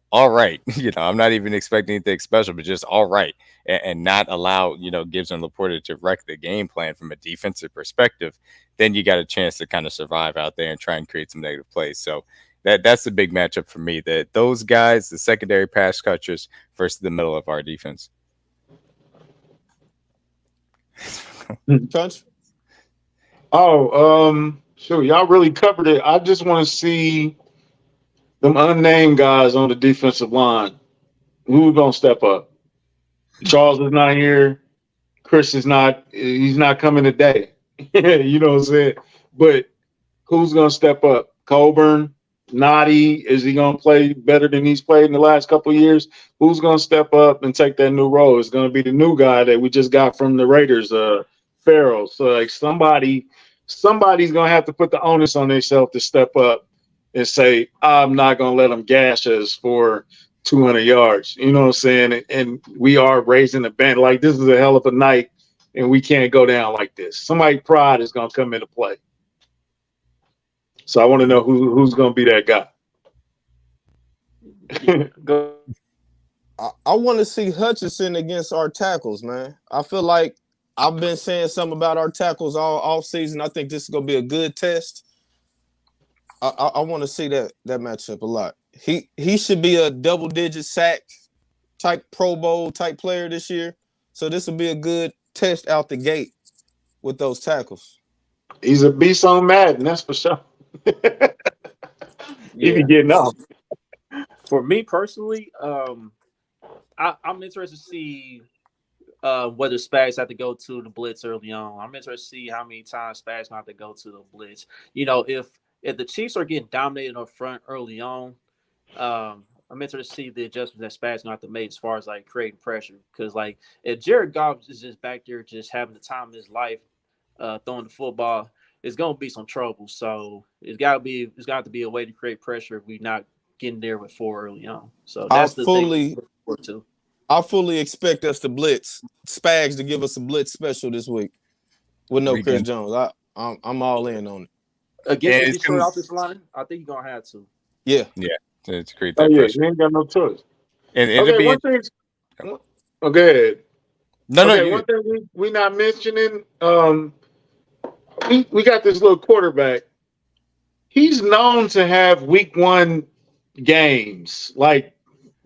all right, I'm not even expecting anything special, but just all right, and not allow, Gibbs and Laporta to wreck the game plan from a defensive perspective, then you got a chance to kind of survive out there and try and create some negative plays. So that's the big matchup for me. That those guys, the secondary pass catchers versus the middle of our defense. Coach? Sure, y'all really covered it. I just want to see them unnamed guys on the defensive line. Who's gonna step up? Charles is not here. Chris is not. He's not coming today. You know what I'm saying? But who's gonna step up? Coburn, Noddy, is he gonna play better than he's played in the last couple of years? Who's gonna step up and take that new role? It's gonna be the new guy that we just got from the Raiders, Farrell. So like somebody's gonna have to put the onus on themselves to step up and say, I'm not gonna let them gash us for 200 yards. You know what I'm saying? And we are raising the band. Like, this is a hell of a night, and we can't go down like this. Somebody's pride is gonna come into play. So I want to know who's going to be that guy. Go. I want to see Hutchinson against our tackles, man. I feel like I've been saying something about our tackles all season. I think this is going to be a good test. I want to see that matchup a lot. He should be a double-digit sack type Pro Bowl type player this year. So this will be a good test out the gate with those tackles. He's a beast on Madden, that's for sure. He be Yeah. getting off. For me personally, I'm interested to see whether Spags have to go to the blitz early on. I'm interested to see how many times Spags have to go to the blitz. You know, if the Chiefs are getting dominated up front early on, I'm interested to see the adjustments that Spags gonna have to make as far as like creating pressure. Because like if Jared Goff is just back there just having the time of his life throwing the football, it's gonna be some trouble. So it's got to be a way to create pressure if we're not getting there with 4 early on. So that's the thing too. I fully expect us to blitz Spags to give us a blitz special this week with no Chris Jones. I'm all in on it. Against the Detroit offensive line, I think you're gonna have to. Yeah. To create Oh that yeah, pressure. you ain't got no choice. And Okay, one thing. Oh, go ahead. No. One thing we not mentioning. We got this little quarterback. He's known to have week 1 games, like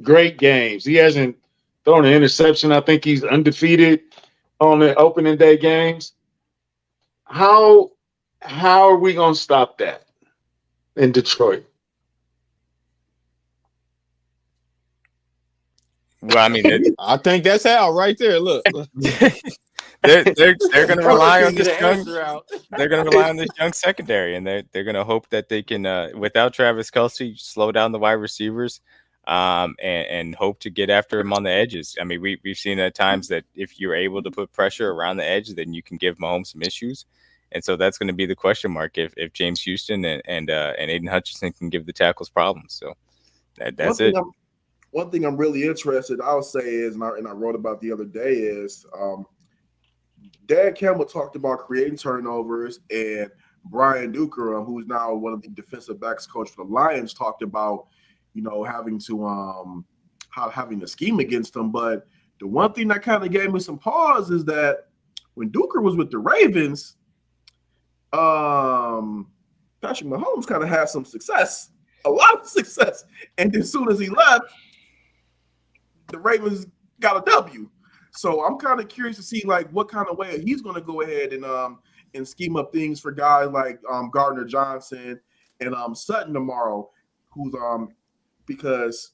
great games. He hasn't thrown an interception. I think he's undefeated on the opening day games. How are we gonna stop that in Detroit? Well, I mean, I think that's how right there. Look. they're going to rely on this young. Out. They're going to rely on this young secondary, and they're going to hope that they can, without Travis Kelce, slow down the wide receivers, and hope to get after him on the edges. I mean, we've seen at times that if you're able to put pressure around the edge, then you can give Mahomes some issues, and so that's going to be the question mark if James Houston and Aiden Hutchinson can give the tackles problems. So that's it. One thing I'm really interested, I'll say is, and I wrote about the other day is, Dan Campbell talked about creating turnovers, and Brian Duker, who's now one of the defensive backs coach for the Lions, talked about, having to scheme against them. But the one thing that kind of gave me some pause is that when Duker was with the Ravens, Patrick Mahomes kind of had some success, a lot of success, and as soon as he left, the Ravens got a W. So I'm kind of curious to see like what kind of way he's going to go ahead and scheme up things for guys like Gardner Johnson and Sutton tomorrow, who's because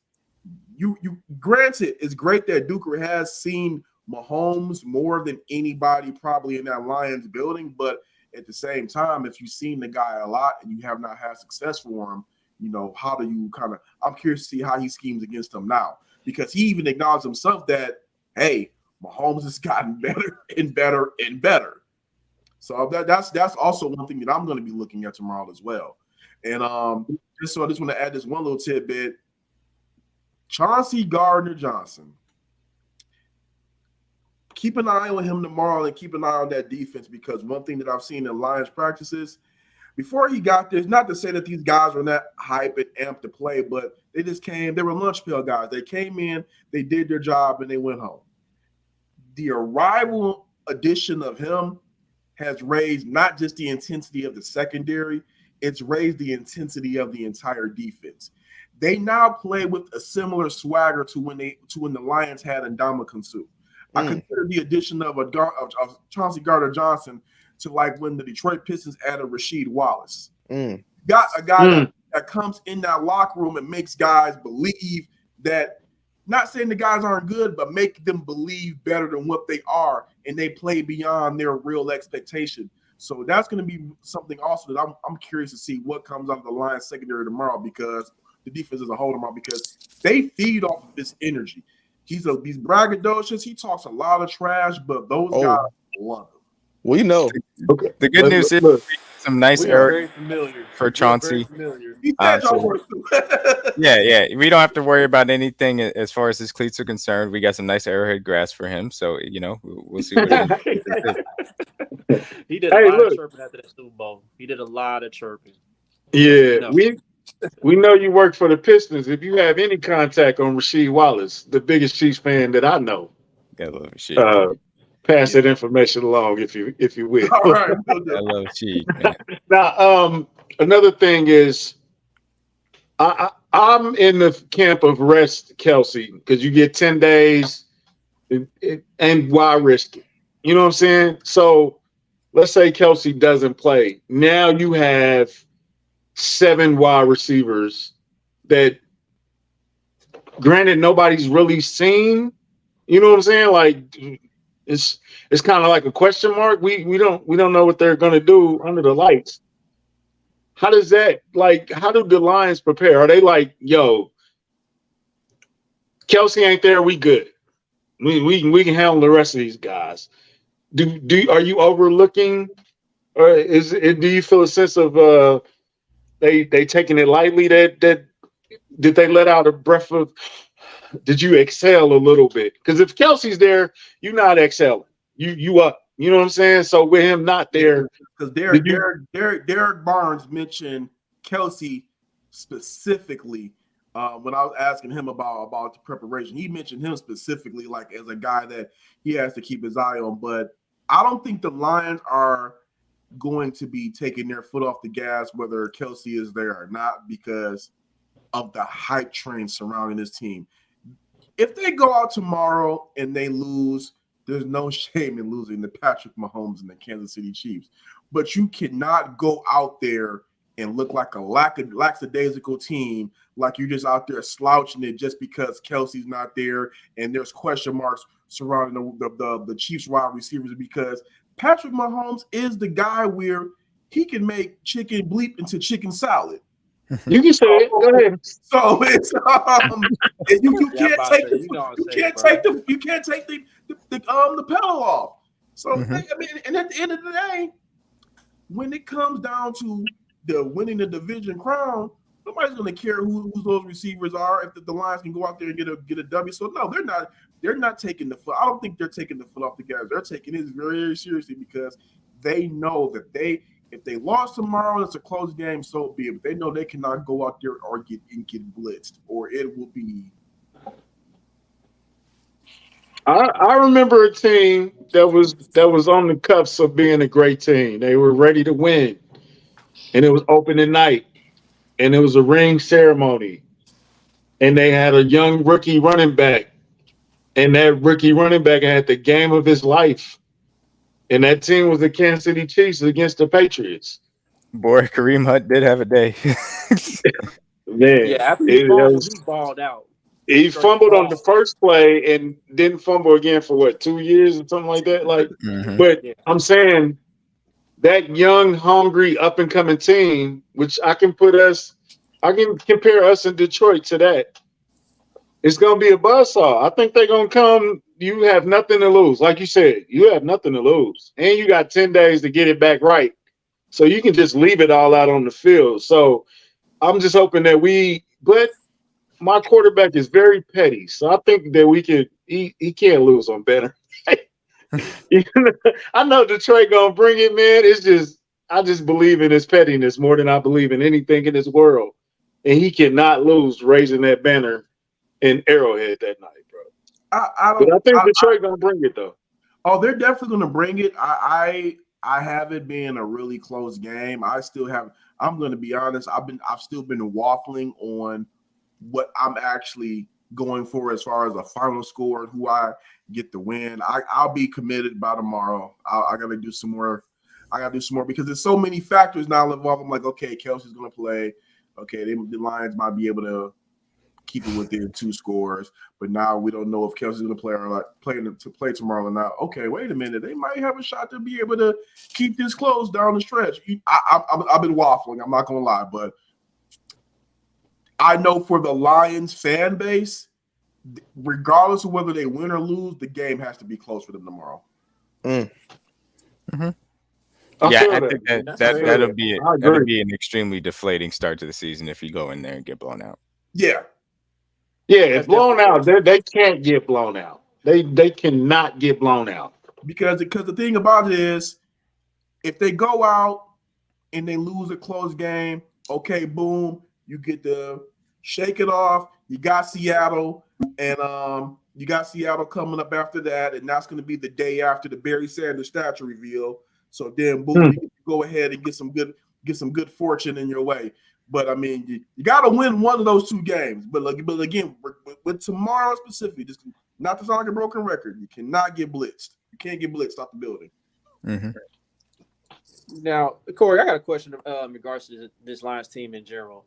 you granted it's great that Duker has seen Mahomes more than anybody probably in that Lions building, but at the same time, if you've seen the guy a lot and you have not had success for him, how do you I'm curious to see how he schemes against them now. Because he even acknowledged himself that, hey, Mahomes has gotten better and better and better. So that's also one thing that I'm going to be looking at tomorrow as well. And I just want to add this one little tidbit. Chauncey Gardner-Johnson. Keep an eye on him tomorrow and keep an eye on that defense, because one thing that I've seen in Lions practices, before he got there, it's not to say that these guys were not hype and amped to play, but they were lunch pail guys. They came in, they did their job, and they went home. The arrival addition of him has raised not just the intensity of the secondary, it's raised the intensity of the entire defense. They now play with a similar swagger to when the Lions had Ndamukong Suh. I consider the addition of Chauncey Gardner-Johnson to like when the Detroit Pistons added Rasheed Wallace. Got a guy that comes in that locker room and makes guys believe that, not saying the guys aren't good, but make them believe better than what they are, and they play beyond their real expectation. So that's going to be something also that I'm curious to see what comes out of the Lions secondary tomorrow, because the defense as a whole tomorrow, because they feed off of this energy. He's braggadocious. He talks a lot of trash, but those guys love him. We know. Okay. The good news is some nice air for Chauncey. Yeah. We don't have to worry about anything as far as his cleats are concerned. We got some nice Arrowhead grass for him, so we'll see what he did a lot of chirping after that Super Bowl. He did a lot of chirping. Yeah, we know you work for the Pistons. If you have any contact on Rasheed Wallace, the biggest Chiefs fan that I know, pass that information along if you will. All right. I love Cheek, man. Now, another thing is I'm in the camp of rest Kelsey because you get 10 days and why risk it? You know what I'm saying? So let's say Kelsey doesn't play. Now you have 7 wide receivers that, granted, nobody's really seen. You know what I'm saying? Like it's kind of like a question mark. We don't know what they're gonna do under the lights. How does that, like, how do the Lions prepare? Are they like, yo, Kelsey ain't there, we good. We can handle the rest of these guys. Do are you overlooking, or is it, do you feel a sense of they taking it lightly, that did they let out a breath of, did you exhale a little bit? Because if Kelsey's there, you're not exhaling. You up. You know what I'm saying? So with him not there, because did you? Derek Barnes mentioned Kelsey specifically when I was asking him about the preparation. He mentioned him specifically, like as a guy that he has to keep his eye on. But I don't think the Lions are going to be taking their foot off the gas whether Kelsey is there or not because of the hype train surrounding this team. If they go out tomorrow and they lose, there's no shame in losing to Patrick Mahomes and the Kansas City Chiefs. But you cannot go out there and look like a lackadaisical team, like you're just out there slouching it just because Kelsey's not there and there's question marks surrounding the Chiefs wide receivers, because Patrick Mahomes is the guy where he can make chicken bleep into chicken salad. You can say it. Go ahead. So it's you can't take the pedal off. So I mean, and at the end of the day, when it comes down to the winning the division crown, nobody's going to care who those receivers are if the Lions can go out there and get a W. So no, they're not taking the foot. I don't think they're taking the foot off the gas. They're taking it very, very seriously because they know that if they lost tomorrow, it's a close game, so be it. But they know they cannot go out there or get blitzed, or it will be. I remember a team that was on the cuffs of being a great team. They were ready to win, and it was opening night, and it was a ring ceremony, and they had a young rookie running back, and that rookie running back had the game of his life, and that team was the Kansas City Chiefs against the Patriots. Boy, Kareem Hunt did have a day. Man, Yeah, after he fumbled, he balled out. He fumbled on the first play and didn't fumble again for what, 2 years or something like that. Like, but I'm saying that young, hungry, up and coming team, which I can compare us in Detroit to that. It's gonna be a buzzsaw. I think they're gonna come. You have nothing to lose, like you said. You have nothing to lose, and you got 10 days to get it back right. So you can just leave it all out on the field. So I'm just hoping that but my quarterback is very petty. So I think that we could, he can't lose on better. I know Detroit gonna bring it, man. It's just, I just believe in his pettiness more than I believe in anything in this world. And he cannot lose raising that banner in Arrowhead that night, bro. I think Detroit gonna bring it though. Oh, they're definitely gonna bring it. I have it being a really close game. I'm gonna be honest, I've still been waffling on what I'm actually going for as far as a final score and who I get the win. I'll be committed by tomorrow. I gotta do some more. Because there's so many factors now involved. I'm like, okay, Kelsey's gonna play. Okay, the Lions might be able to keep it within 2 scores, but now we don't know if Kelsey's gonna play or not, play tomorrow or not. Okay, wait a minute, they might have a shot to be able to keep this close down the stretch. I've been waffling. I'm not gonna lie, but I know for the Lions fan base, regardless of whether they win or lose, the game has to be close for them tomorrow. Yeah, I think that'll be an extremely deflating start to the season if you go in there and get blown out. Yeah, if blown out, they can't get blown out. They cannot get blown out because the thing about it is, if they go out and they lose a close game, okay, boom. You get to shake it off. You got Seattle, and you got Seattle coming up after that, and that's going to be the day after the Barry Sanders statue reveal. So then, boom, you can go ahead and get some good get some good fortune in your way. But I mean, you got to win one of those 2 games. But again, with tomorrow specifically, just not to sound like a broken record, you cannot get blitzed. You can't get blitzed off the building. Mm-hmm. Now, Kory, I got a question in regards to this Lions team in general.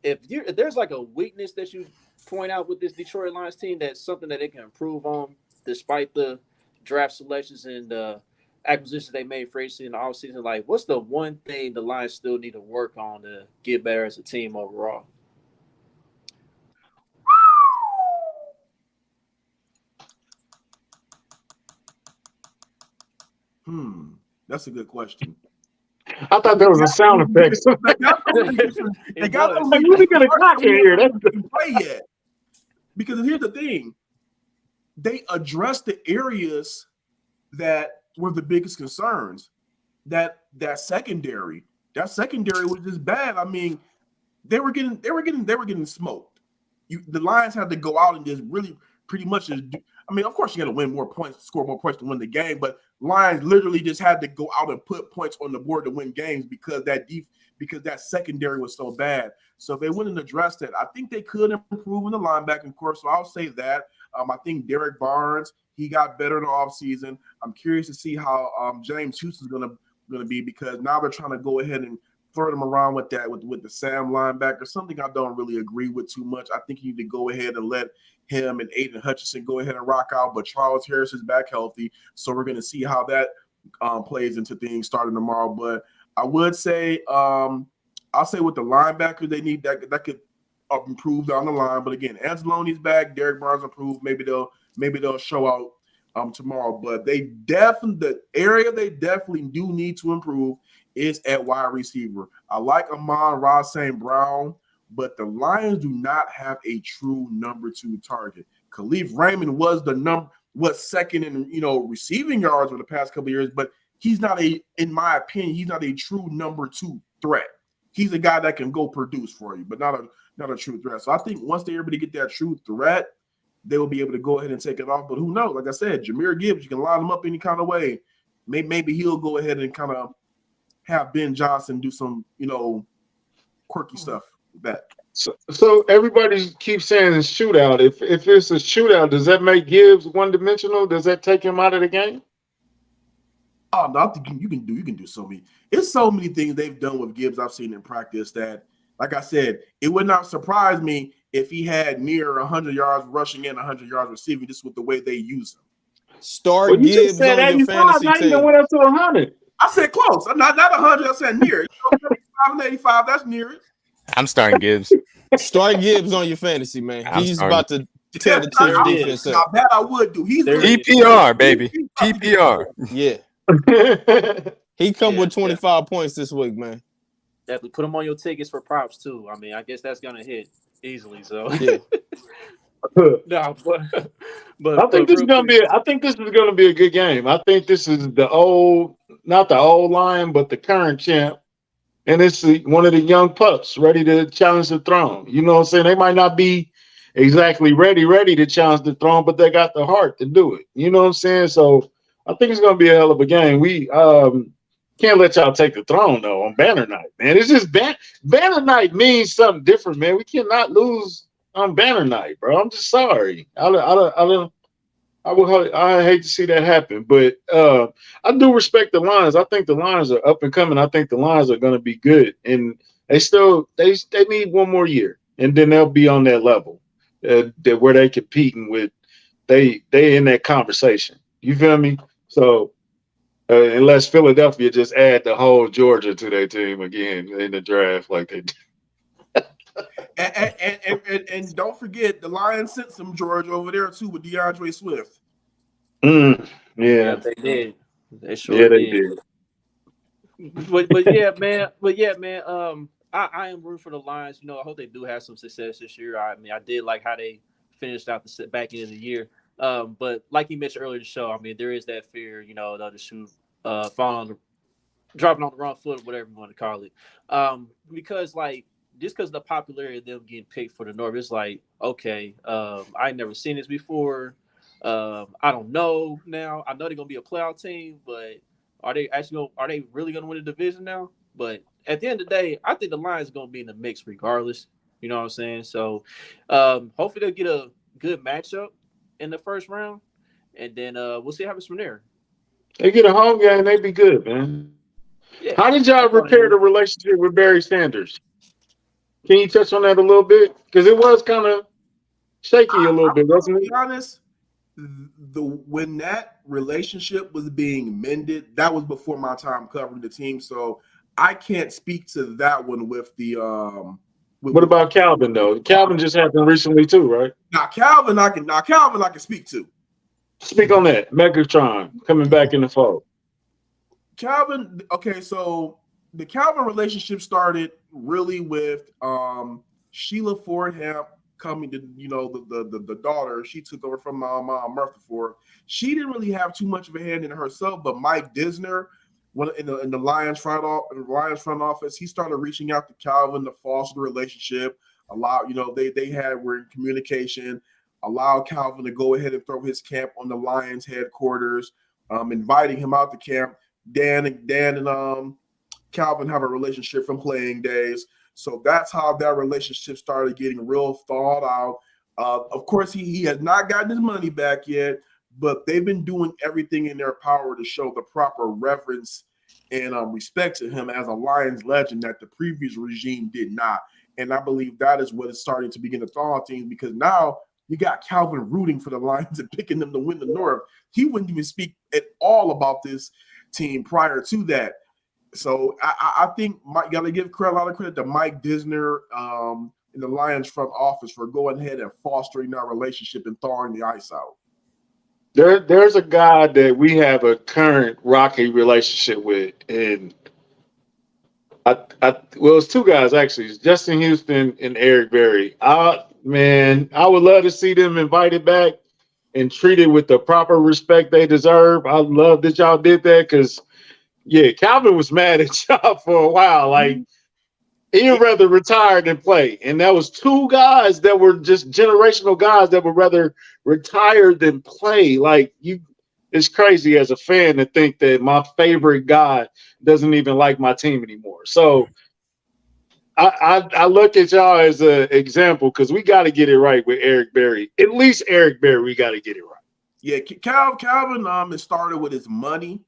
If there's like a weakness that you point out with this Detroit Lions team, that's something that they can improve on despite the draft selections and the acquisitions they made for agency in the offseason, like what's the one thing the Lions still need to work on to get better as a team overall? That's a good question. I thought that was a sound effect. They got those. Like, we got a clock in here. That's play yet. Because here's the thing. They addressed the areas that were the biggest concerns. That secondary was just bad. I mean, they were getting smoked. The Lions had to go out and just really pretty much just do. I mean, of course, you got to win more points, score more points to win the game. But Lions literally just had to go out and put points on the board to win games because that secondary was so bad. So they wouldn't address that. I think they could improve in the linebacking core. So I'll say that. I think Derek Barnes, he got better in the offseason. I'm curious to see how James Houston's going to be, because now they're trying to go ahead and throw them around with the Sam linebacker, something I don't really agree with too much. I think you need to go ahead and let him and Aiden Hutchinson go ahead and rock out, but Charles Harris is back healthy, so we're going to see how that plays into things starting tomorrow. But I would say I'll say with the linebackers, they need that could improve down the line. But again, Anzalone's back, Derek Barnes improved. Maybe they'll show out tomorrow. But the area they definitely do need to improve is at wide receiver. I like Amon-Ra St. Brown, but the Lions do not have a true number 2 target. Khalif Raymond was second in receiving yards over the past couple of years, but he's not in my opinion, he's not a true number 2 threat. He's a guy that can go produce for you, but not a true threat. So I think once they're able to get that true threat, they will be able to go ahead and take it off. But who knows? Like I said, Jahmyr Gibbs, you can line him up any kind of way. Maybe he'll go ahead and kind of have Ben Johnson do some, quirky stuff with that. So everybody keeps saying it's shootout. If it's a shootout, does that make Gibbs one-dimensional? Does that take him out of the game? Oh no, I think you can do so many. It's so many things they've done with Gibbs I've seen in practice that, like I said, it would not surprise me if he had near 100 yards rushing and 100 yards receiving, just with the way they use him. Start Gibbs on your fantasy team. Even went up to 100. I said close. Not 100. I said near. 85, that's near it. I'm starting Gibbs. Start Gibbs on your fantasy, man. He's about to tear the team defense up. That I would do. He's PPR, baby. PPR. Yeah. He come with 25 points this week, man. Definitely put him on your tickets for props too. I mean, I guess that's gonna hit easily. So yeah. No, but I think this is gonna be. I think this is gonna be a good game. I think this is not the old Lion, but the current champ, and it's one of the young pups ready to challenge the throne. You know what I'm saying? They might not be exactly ready to challenge the throne, but they got the heart to do it. You know what I'm saying? So I think it's gonna be a hell of a game. We can't let y'all take the throne though on Banner Night, man. It's just Banner Night means something different, man. We cannot lose on Banner Night, bro. I'm just sorry. I hate to see that happen, but I do respect the Lions. I think the Lions are up and coming. I think the Lions are going to be good, and they need one more year, and then they'll be on that level that where they competing with. They in that conversation. You feel me? So unless Philadelphia just add the whole Georgia to their team again in the draft like they did. And don't forget, the Lions sent some George over there too with DeAndre Swift. Yeah, they did. They sure did. But yeah, man. I am rooting for the Lions. You know, I hope they do have some success this year. I mean, I did like how they finished out the back end of the year. But like you mentioned earlier in the show, I mean, there is that fear, you know, the shoe dropping on the wrong foot, or whatever you want to call it. Because like, just because of the popularity of them getting picked for the North, it's like, okay, I never seen this before. I don't know now. I know they're gonna be a playoff team, but are they really gonna win the division now? But at the end of the day, I think the Lions are going to be in the mix regardless. You know what I'm saying? So hopefully they'll get a good matchup in the first round, and then we'll see what happens from there. They get a home game, they be good, man. Yeah, How did y'all that's all they repair need. the relationship with Barry Sanders? Can you touch on that a little bit? Because it was kind of shaky a little bit, I'm wasn't gonna it? be honest. When that relationship was being mended, that was before my time covering the team, so I can't speak to that one with the What with about Calvin though? Calvin just happened recently too, right? Calvin I can speak to. Speak on that. Megatron coming back in the fold. Calvin, okay, so the Calvin relationship started really with Sheila Fordham coming to, the daughter. She took over from my mom, Martha Ford. She didn't really have too much of a hand in it herself, but Mike Disner, in the Lions front office, he started reaching out to Calvin to foster the relationship. Allow, were in communication, allow Calvin to go ahead and throw his camp on the Lions headquarters, inviting him out to camp. Dan and Calvin have a relationship from playing days. So that's how that relationship started getting real thawed out. Of course, he has not gotten his money back yet, but they've been doing everything in their power to show the proper reverence and respect to him as a Lions legend that the previous regime did not. And I believe that is what is starting to begin to thaw things, because now you got Calvin rooting for the Lions and picking them to win the North. He wouldn't even speak at all about this team prior to that. So I think you got to give a lot of credit to Mike Disner in the Lions front office for going ahead and fostering that relationship and thawing the ice out. There's a guy that we have a current rocky relationship with, and well, it's two guys actually. It's Justin Houston and Eric Berry. Man, I would love to see them invited back and treated with the proper respect they deserve. I love that y'all did that because, yeah, Calvin was mad at y'all for a while. Like, he'd rather retire than play. And that was two guys that were just generational guys that would rather retire than play. Like, it's crazy as a fan to think that my favorite guy doesn't even like my team anymore. So I look at y'all as an example because we got to get it right with Eric Berry. At least Eric Berry, we got to get it right. Yeah, Calvin it started with his money.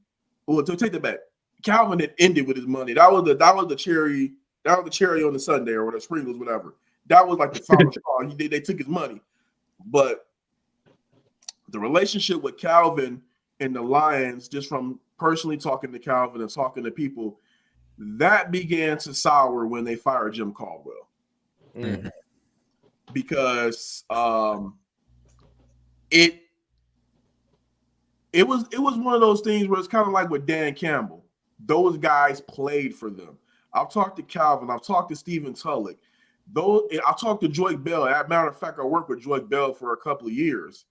Well, to take that back, Calvin had ended with his money. That was the cherry. That was the cherry on the sundae or the sprinkles, whatever. That was like the final straw. They took his money, but the relationship with Calvin and the Lions, just from personally talking to Calvin and talking to people, that began to sour when they fired Jim Caldwell. Mm. Because it was one of those things where it's kind of like with Dan Campbell. Those guys played for them. I've talked to Calvin. I've talked to Stephen Tulloch. I talked to Joy Bell. As a matter of fact, I worked with Joy Bell for a couple of years.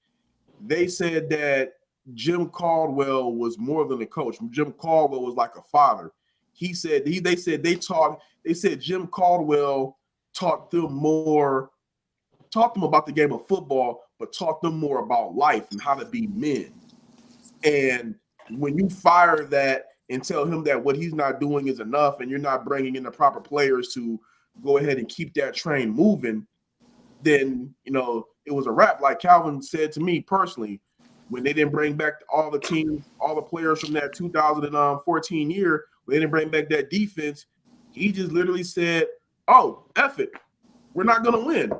They said that Jim Caldwell was more than a coach. Jim Caldwell was like a father. He said they said Jim Caldwell taught them about the game of football, but taught them more about life and how to be men. And when you fire that and tell him that what he's not doing is enough, and you're not bringing in the proper players to go ahead and keep that train moving, then it was a wrap. Like Calvin said to me personally, when they didn't bring back all the players from that 2014 year, when they didn't bring back that defense, he just literally said, "Oh, F it, we're not gonna win."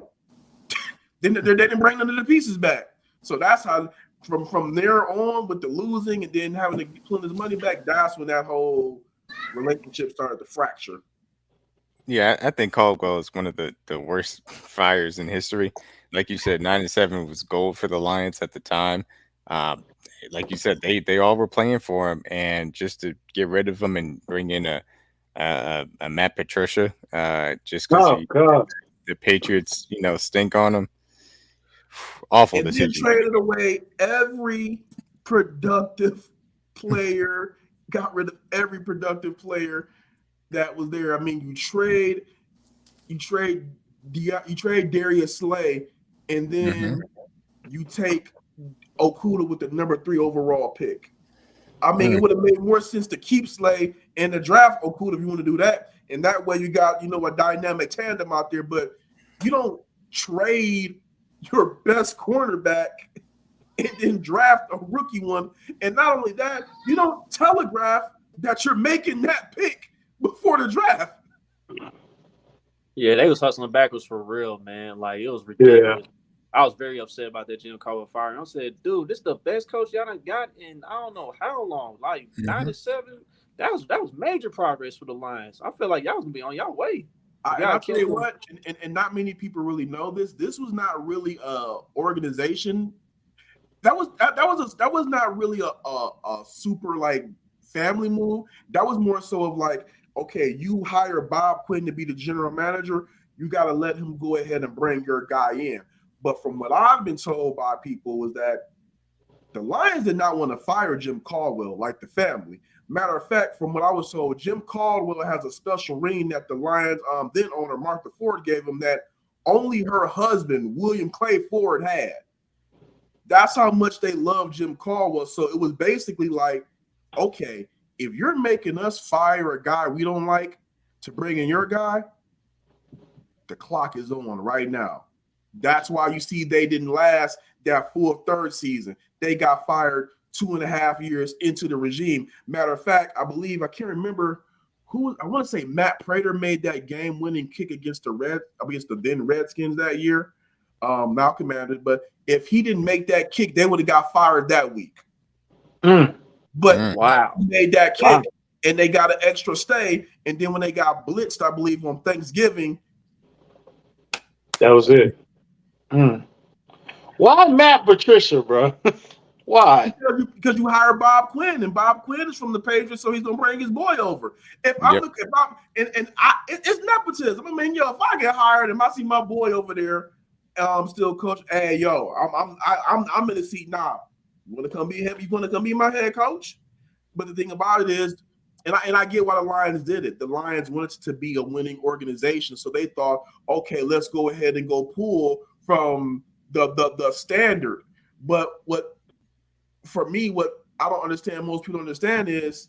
Then they didn't bring none of the pieces back. So that's how from there on, with the losing and then having to pull his money back, that's when that whole relationship started to fracture. Yeah, I think Caldwell is one of the worst fires in history. Like you said, 9-7 was gold for the Lions at the time. Um, like you said, they all were playing for him, and just to get rid of him and bring in a Matt Patricia, just because Oh, God. the Patriots, stink on him. Awful And then decision. traded away every productive player, got rid of every productive player that was there. I mean, you trade Darius Slay, and then you take Okuda with the number 3 overall pick. I mean, it would have made more sense to keep Slay and the draft Okuda if you want to do that. And that way you got, a dynamic tandem out there. But you don't trade your best cornerback and then draft a rookie one. And not only that, you don't telegraph that you're making that pick before the draft. Yeah, they was hustling backwards for real, man. Like, it was ridiculous. Yeah. I was very upset about that Jim Caldwell fire. And I said, dude, this is the best coach y'all done got in I don't know how long. Like 97. That was major progress for the Lions. I feel like y'all was gonna be on y'all way. I'll tell you what, and not many people really know this. This was not really a organization. That was not really a super like family move. That was more so of like, okay, you hire Bob Quinn to be the general manager. You got to let him go ahead and bring your guy in. But from what I've been told by people was that the Lions did not want to fire Jim Caldwell like the family. Matter of fact, from what I was told, Jim Caldwell has a special ring that the Lions then owner Martha Ford gave him that only her husband, William Clay Ford, had. That's how much they love Jim Caldwell. So it was basically like, okay, if you're making us fire a guy we don't like to bring in your guy, the clock is on right now. That's why you see they didn't last that full third season. They got fired 2.5 years into the regime. Matter of fact, I can't remember who, I want to say Matt Prater made that game-winning kick against the then Redskins that year. Now Commanders, but if he didn't make that kick, they would have got fired that week. But wow, he made that kick, and they got an extra stay. And then when they got blitzed, I believe on Thanksgiving, that was it. Why Matt Patricia, bro? Why? Because you hire Bob Quinn, and Bob Quinn is from the Patriots, so he's gonna bring his boy over. It's nepotism. I mean, if I get hired and I see my boy over there, still coach, hey, yo, I'm in the seat now. You want to come be him? You want to come be my head coach? But the thing about it is, and I get why the Lions did it. The Lions wanted to be a winning organization, so they thought, okay, let's go ahead and go pull from the standard. But what I don't understand, most people don't understand is,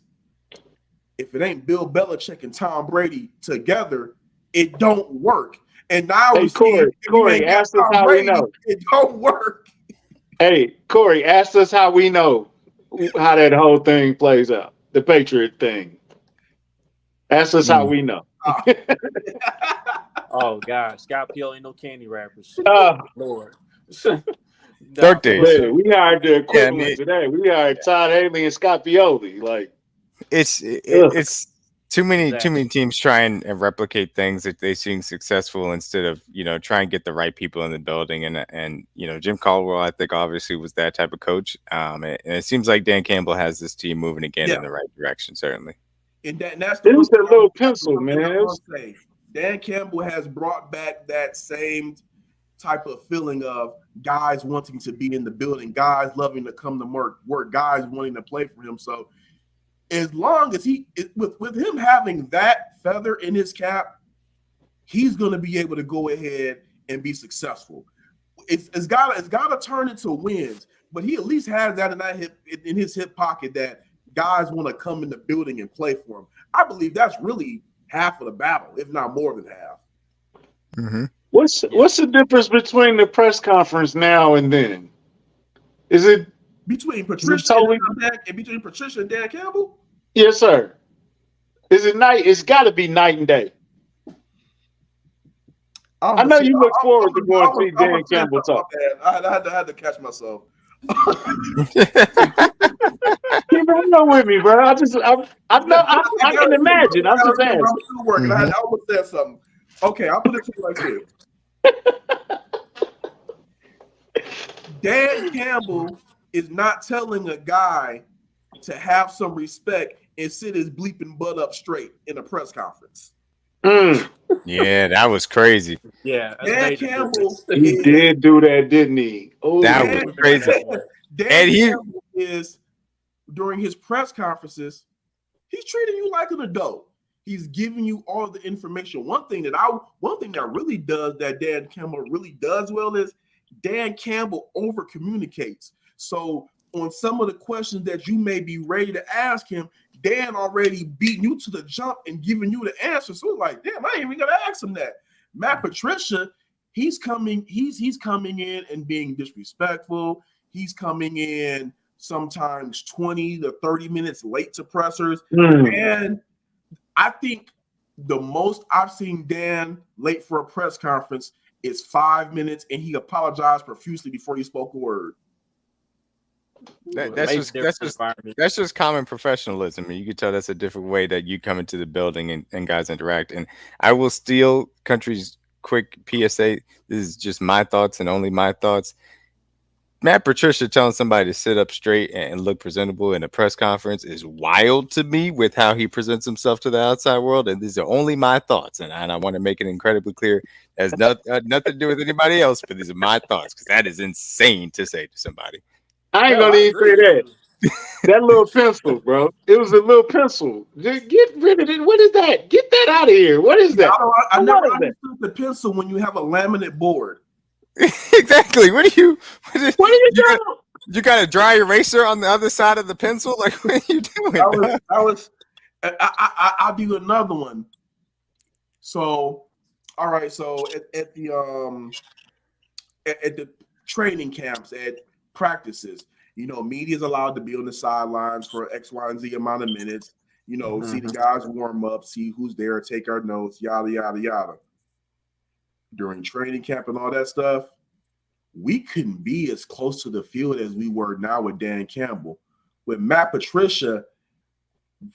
if it ain't Bill Belichick and Tom Brady together, it don't work. And now Kory, ask us how we know. It don't work. Hey, Kory, ask us how we know how that whole thing plays out. The Patriot thing. Ask us how we know. Oh God, Scott Peel ain't no candy wrappers. Lord. Dark days. We hired the equivalent today. We hired Todd Haley and Scott Pioli. Like it's too many teams try and replicate things that they seem successful instead of try and get the right people in the building. And Jim Caldwell, I think, obviously was that type of coach. And it seems like Dan Campbell has this team moving again in the right direction, certainly. And that's the little pencil, man. Dan Campbell has brought back that same type of feeling of guys wanting to be in the building, guys loving to come to work, guys wanting to play for him. So as long as with him having that feather in his cap, he's going to be able to go ahead and be successful. It's got to turn into wins, but he at least has that in his hip pocket that guys want to come in the building and play for him. I believe that's really half of the battle, if not more than half. Mm-hmm. What's the difference between the press conference now and then? Is it between Patricia and Dan Campbell? Yes, sir. Is it night? It's got to be night and day. I know you look forward to going to see Dan Campbell talk. I had to catch myself. Keep it real with me, bro. I can imagine. I'm just asking. I'm still working. I almost said something. Okay, I'll put it to you like this. Dan Campbell is not telling a guy to have some respect and sit his bleeping butt up straight in a press conference. Yeah, that was crazy. Yeah, Dan Campbell. He did do that, didn't he? Oh, that was crazy. Dan Campbell is, during his press conferences, he's treating you like an adult. He's giving you all the information. One thing that really does that Dan Campbell really does well is Dan Campbell over communicates. So on some of the questions that you may be ready to ask him, Dan already beating you to the jump and giving you the answer. So it's like, damn, I ain't even gonna ask him that. Matt Patricia, he's coming in and being disrespectful. He's coming in sometimes 20 to 30 minutes late to pressers. And I think the most I've seen Dan late for a press conference is 5 minutes, and he apologized profusely before he spoke a word. That's just common professionalism. You can tell that's a different way that you come into the building and guys interact. And I will steal Country's quick PSA. This is just my thoughts and only my thoughts. Matt Patricia telling somebody to sit up straight and look presentable in a press conference is wild to me with how he presents himself to the outside world. And these are only my thoughts. And I want to make it incredibly clear. It has nothing to do with anybody else, but these are my thoughts because that is insane to say to somebody. I ain't gonna even say that. That little pencil, bro. It was a little pencil. Just get rid of it. What is that? Get that out of here. What is that? I never understood the pencil when you have a laminate board. Exactly. What are you doing? You got a dry eraser on the other side of the pencil? Like, what are you doing? I'll do another one. So, all right. So at the training camps, at practices, media is allowed to be on the sidelines for X, Y, and Z amount of minutes. See the guys warm up, see who's there, take our notes, yada, yada, yada. During training camp and all that stuff, we couldn't be as close to the field as we were now with Dan Campbell. With Matt Patricia,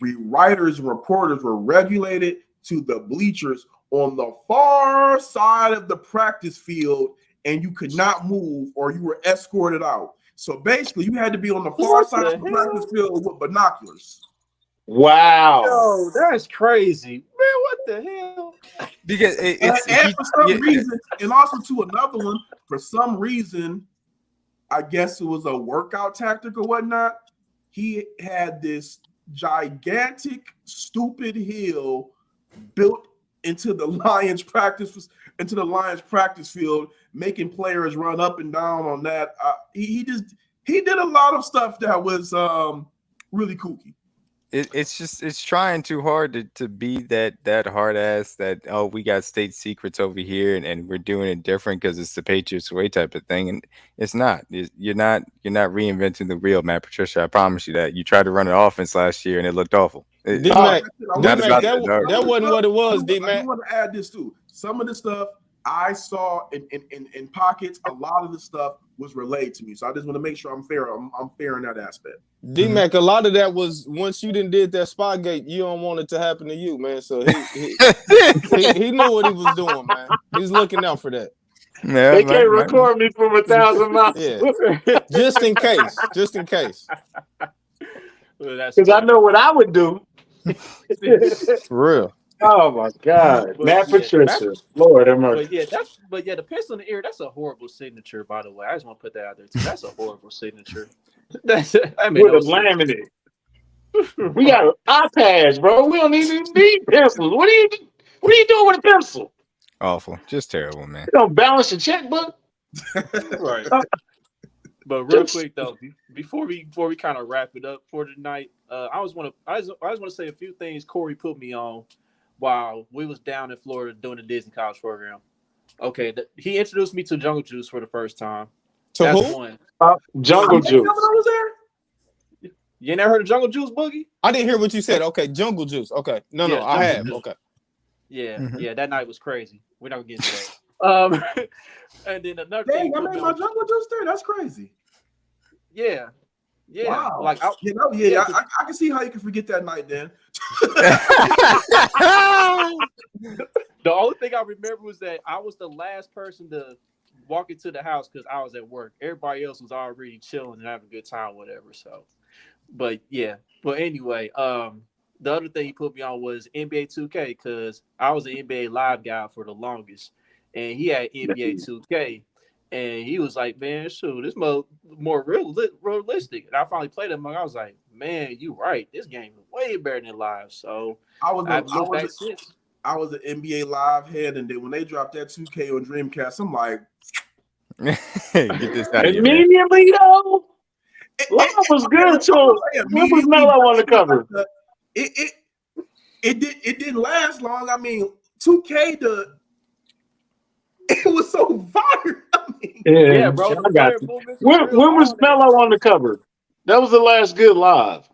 writers and reporters were regulated to the bleachers on the far side of the practice field, and you could not move or you were escorted out. So basically, you had to be on the far side of the practice field with binoculars. Wow. Yo, that's crazy. Man, what the hell? Because for some reason, and also to another one, for some reason, I guess it was a workout tactic or whatnot. He had this gigantic, stupid hill built into the Lions practice field, making players run up and down on that. He did a lot of stuff that was really kooky. It's trying too hard to be that hard ass that, oh, we got state secrets over here and we're doing it different because it's the Patriots way type of thing, and it's not. You're not reinventing the wheel, Matt Patricia. I promise you that. You tried to run an offense last year and it looked awful. That wasn't what it was, D-Mac. I want to add this too. Some of the stuff I saw in pockets, a lot of the stuff was relayed to me. So I just want to make sure I'm fair. I'm fair in that aspect. D-Mac, a lot of that was once you did that Spygate, you don't want it to happen to you, man. So he knew what he was doing, man. He's looking out for that. Yeah, they can't record me from 1,000 miles. Yeah. Just in case. Because I know what I would do. For real. Oh my God, Matt Patricia, Lord have mercy. But the pencil in the ear, that's a horrible signature, by the way. I just want to put that out there too. That's a horrible signature. With a laminate. We got iPads, bro. We don't even need pencils. What are you doing with a pencil? Awful, just terrible, man. You don't balance your checkbook, right? But real quick though, before we kind of wrap it up for tonight, I just want to say a few things Kory put me on while we was down in Florida doing the Disney College program. Okay, he introduced me to Jungle Juice for the first time. That's who? one. Jungle Juice. You ain't never heard of Jungle Juice, Boogie? I didn't hear what you said. Okay, Jungle Juice. Okay, no, I have. Juice. Okay. Yeah, that night was crazy. We're not gonna get into that. And then another thing. I made my Jungle Juice there. That's crazy. Yeah. Wow. Like I can see how you can forget that night then. The only thing I remember was that I was the last person to walk into the house because I was at work. Everybody else was already chilling and having a good time, whatever. So, but anyway, the other thing he put me on was NBA 2K because I was an NBA Live guy for the longest, and he had NBA 2K. And he was like, man, shoot, this more realistic. And I finally played him. I was like, man, you right. This game is way better than Live. So I was an NBA Live head, and then when they dropped that 2K on Dreamcast, I'm like, get this out of here, immediately though. Live was good too. When was Melo on the cover? It didn't last long. I mean, 2K it was so violent. I mean, Yeah, bro. I got you. When was Melo on the cover? That was the last good Live.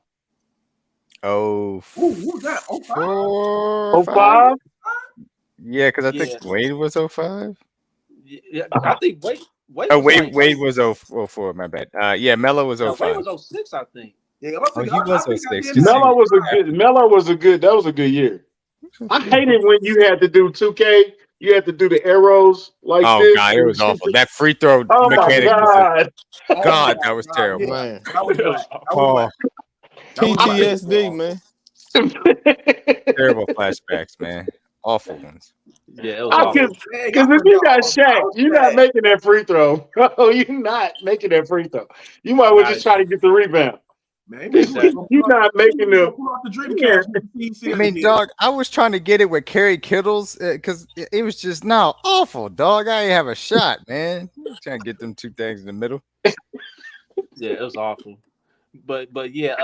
Oh, what was that? 05? 4, 5? 05? Yeah, because I think Wade was 05. Yeah, I think Wade. Oh, Wade was 04. My bad. Yeah, Melo was 05. Wade was 06, I think. Yeah, he was 06. Melo was a good. That was a good year. I hated when you had to do 2K. You had to do the arrows like this. Oh god, it was awful. That free throw mechanic. My God. That was terrible. Man. That was whack. PTSD, man. Terrible flashbacks, man. Awful ones. Yeah, it was awful. Because if you got Shaq, you're not making that free throw. You're not making that free throw. You might well just try to get the rebound. Man, you're not making the. I mean, dog, I was trying to get it with Kerry Kittles because it was just awful, dog. I ain't have a shot, man. Trying to get them two things in the middle. Yeah, it was awful. But yeah,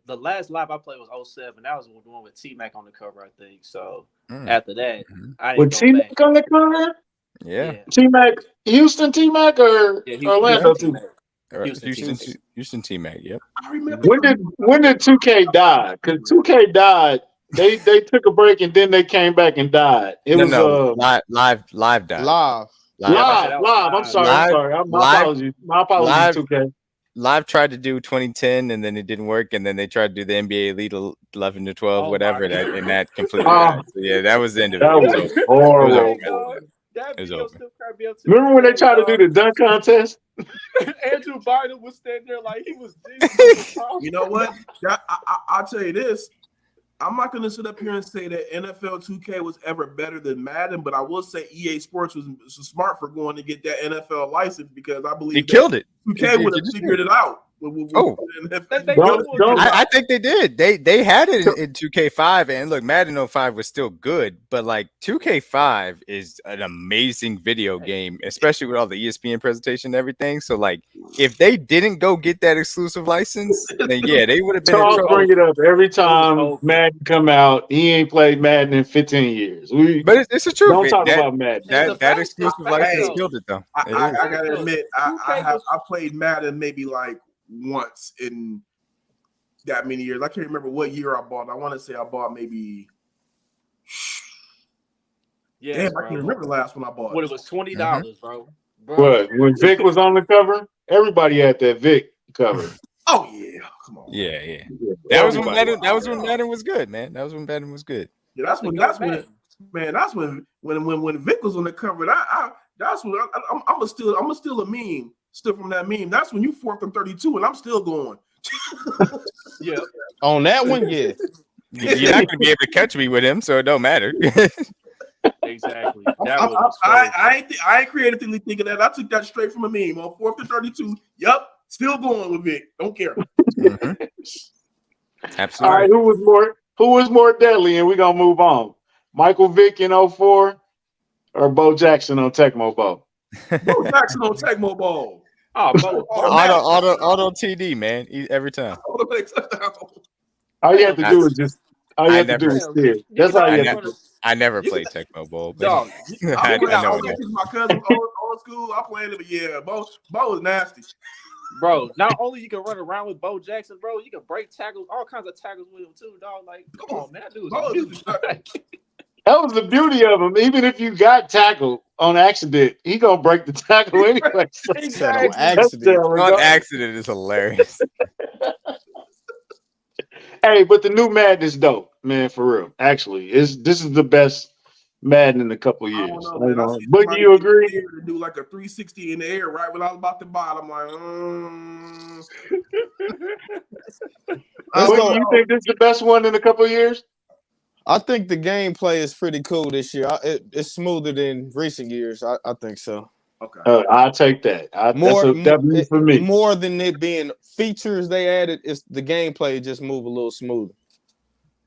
the last live I played was 07. That was the one with T-Mac on the cover, I think. So after that, I didn't with T-Mac on the cover? Yeah. T-Mac, Houston T-Mac or Orlando T-Mac? Houston T-Mac, yep. I remember. When did 2K die? Because 2K died. They took a break and then they came back and died. It was live died. Live. I'm sorry. My apologies. My apologies, 2K. Live tried to do 2010 and then it didn't work, and then they tried to do the NBA Elite 11 to 12, whatever, and that completely died. So yeah, that was the end of it. That was horrible. That video still cracked me up. Remember when they tried to do the dunk contest? Andrew Bynum was standing there like he was Jesus. You know what? I'll tell you this. I'm not going to sit up here and say that NFL 2K was ever better than Madden, but I will say EA Sports was smart for going to get that NFL license because I believe he killed it. 2K would have figured it out. I think they did. They had it in 2K5, and look, Madden 05 was still good, but like 2K5 is an amazing video game, especially with all the ESPN presentation and everything. So like, if they didn't go get that exclusive license, then yeah, they would have been in trouble. Bring it up every time Madden come out. He ain't played Madden in 15 years. But it's the truth. Don't talk about Madden. That exclusive license killed it though. I gotta admit, I played Madden maybe like once in that many years. I can't remember what year I bought. I want to say I bought maybe. Yeah, damn, I can't remember the last one I bought. What, it was $20, bro. What? When Vic was on the cover, everybody had that Vic cover. Oh yeah, come on. Yeah. That was when Madden was good, man. That was when Madden was good. Yeah, that's when Vic was on the cover. That's when I'm still a meme. Still from that meme. That's when you 4th and 32, and I'm still going. Yeah. On that one, yeah. You're not gonna be able to catch me with him, so it don't matter. Exactly. I ain't creatively thinking that. I took that straight from a meme on 4th and 32. Yup, still going with Vic. Don't care. Absolutely. All right, who was more deadly? And we're gonna move on. Michael Vick in 04 or Bo Jackson on Tecmo Bowl? Bo Jackson on Tecmo Bowl. Oh, auto TD, man. Every time. All you have to do is just. All you have to do is steer. That's all you have to do. I never played Tecmo Bowl. But Dog, I know my cousin old school. I played it, but yeah, Bo was nasty. Bro, not only you can run around with Bo Jackson, bro, you can break tackles, all kinds of tackles with him too, dog. Like, come on, man, that dude was That was the beauty of him. Even if you got tackled on accident, he gonna break the tackle anyway. Exactly. On accident is hilarious. Hey, but the new Madden is dope, man. For real, actually, this is the best Madden in a couple years. But do you agree? To do like a 360 in the air right when I was about to buy it, I'm like, Do you think this is the best one in a couple years? I think the gameplay is pretty cool this year. It's smoother than recent years. I think so. Okay, I'll take that. Definitely for me. More than it being features they added, it's the gameplay just move a little smoother.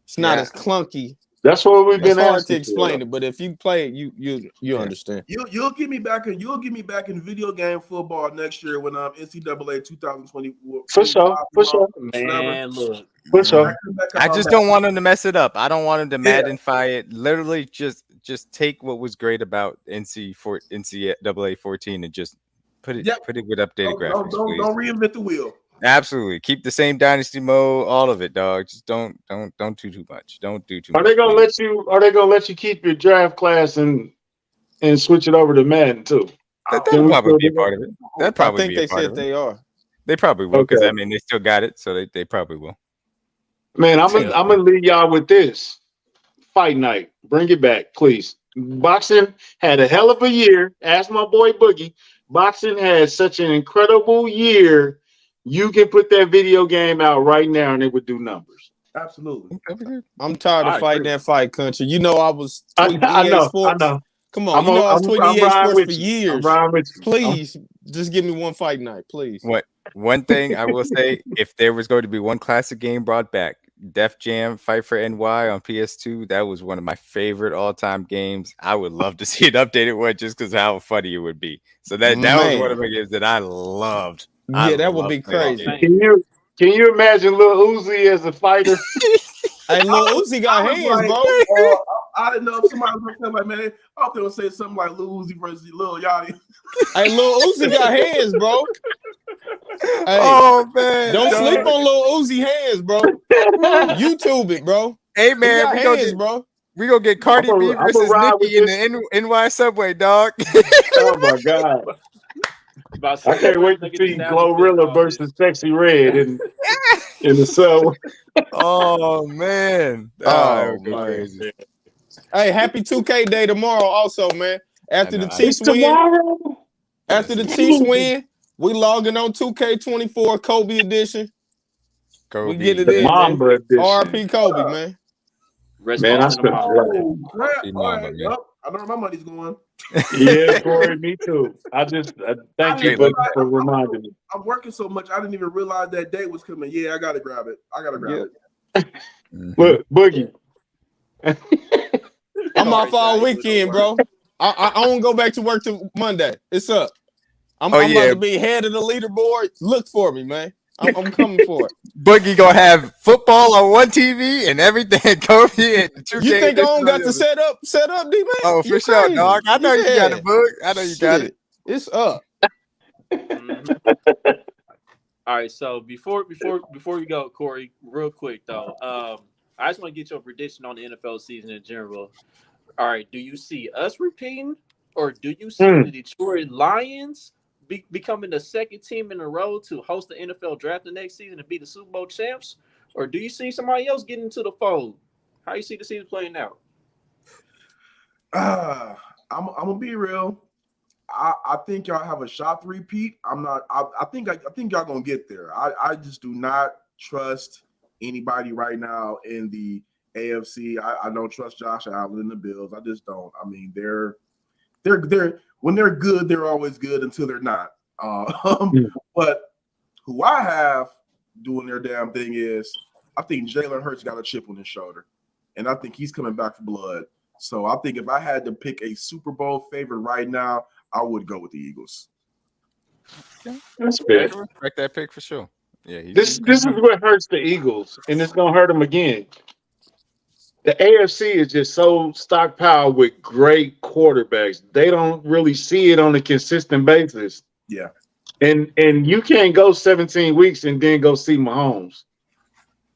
It's not as clunky That's what we've It's been hard to asking explain for. it, but if you play it, you understand. You'll get me back in video game football next year when NCAA 2020 For sure. For sure. Man, look. For sure. I just don't want him to mess it up. I don't want him to Maddenify it. Literally, just take what was great about NCAA 14 and just put it with updated graphics, please. Don't reinvent the wheel. Absolutely, keep the same dynasty mode, all of it, dog. Just don't do too much. Don't do too much. Are they gonna let you keep your draft class and switch it over to Madden too? That'll probably be a part of it. That'll probably I think be a they part said of it. they are. They probably will, because Okay. I mean they still got it, so they probably will. Man, I'm gonna leave y'all with this. Fight night. Bring it back, please. Boxing had a hell of a year. Ask my boy Boogie. Boxing had such an incredible year. You can put that video game out right now and it would do numbers. Absolutely. I'm tired of fighting that fight country. You know, I was tweeting I EA know. Sports. I know. Come on, I was tweeting EA Sports for years. I'm riding with you. Please, just give me one fight night, please. One thing I will say, if there was going to be one classic game brought back, Def Jam Fight for NY on PS2, that was one of my favorite all-time games. I would love to see an updated one just because how funny it would be. So that was one of my games that I loved. Yeah, that would be crazy. Can you imagine Lil Uzi as a fighter? Hey, Lil Uzi got hands, bro. I didn't know if somebody was gonna say like, man, I hope they would say something like Lil Uzi versus Lil Yachty. Hey, Lil Uzi got hands, bro. Hey, oh man, don't sleep on Lil Uzi hands, bro. YouTube it, bro. Hey man, we gonna get Cardi B versus Nicki in the NY subway, dog. Oh my god. I can't wait to see Glorilla versus Sexy Red in the subway. Oh man. Crazy. Hey, happy 2K day tomorrow also, man. After the Chiefs win, we logging on 2K24 Kobe edition. We get it in, man. RP Kobe, man. Man, I spent I know where my money's going. Yeah, Kory, me too. Thank you for reminding me. I'm working so much, I didn't even realize that day was coming. Yeah, I gotta grab it. Look, Boogie. I'm off all weekend, bro. I won't go back to work till Monday. It's up. I'm about to be head of the leaderboard. Look for me, man. I'm coming for it. Boogie gonna have football on one TV and everything. Kobe and 2K. You think I don't got the set up, D-man? Oh, for sure, dog. I know you got it, Boog. I know you got it. It's up. All right, so before we go, Kory, real quick though, I just want to get your prediction on the NFL season in general. All right, do you see us repeating, or do you see the Detroit Lions becoming the second team in a row to host the NFL draft the next season and be the Super Bowl champs, or do you see somebody else getting into the fold? How you see the season playing out? I'm gonna be real. I think y'all have a shot to repeat. I think y'all gonna get there. I just do not trust anybody right now in the AFC. I don't trust Josh Allen in the Bills. I just don't. I mean, they're when they're good, they're always good until they're not. But who I have doing their damn thing is, I think Jalen Hurts got a chip on his shoulder, and I think he's coming back for blood. So I think if I had to pick a Super Bowl favorite right now, I would go with the Eagles. That's fair. I respect that pick for sure. Yeah, this is what hurts the Eagles, and it's gonna hurt them again. The AFC is just so stockpiled with great quarterbacks. They don't really see it on a consistent basis. Yeah. And you can't go 17 weeks and then go see Mahomes.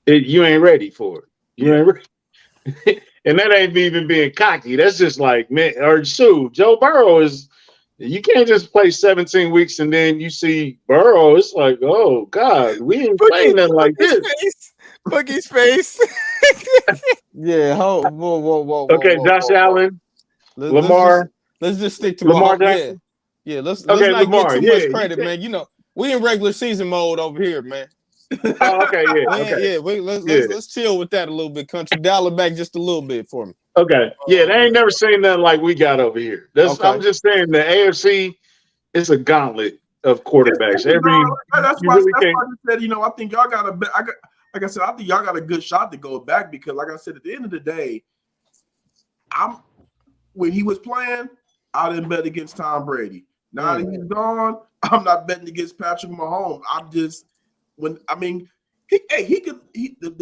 You ain't ready for it. You ain't ready. And that ain't even being cocky. That's just like, man, or shoot, Joe Burrow is, you can't just play 17 weeks and then you see Burrow. It's like, oh God, we ain't playing nothing like this. Boogie's face. Yeah, whoa. Okay, Josh Allen, Lamar. Let's just stick to Lamar Mahomes. Jackson. Yeah, let's Okay, not Lamar, get too much credit, man. You know, we in regular season mode over here, man. Oh, okay, yeah. Okay. Yeah, let's chill with that a little bit, country. Dial it back just a little bit for me. Okay. Yeah, they ain't never seen nothing like we got over here. I'm just saying the AFC is a gauntlet of quarterbacks. That's why I said, I think y'all got like I said, I think y'all got a good shot to go back because, like I said, at the end of the day, when he was playing, I didn't bet against Tom Brady. Now that he's gone, I'm not betting against Patrick Mahomes. The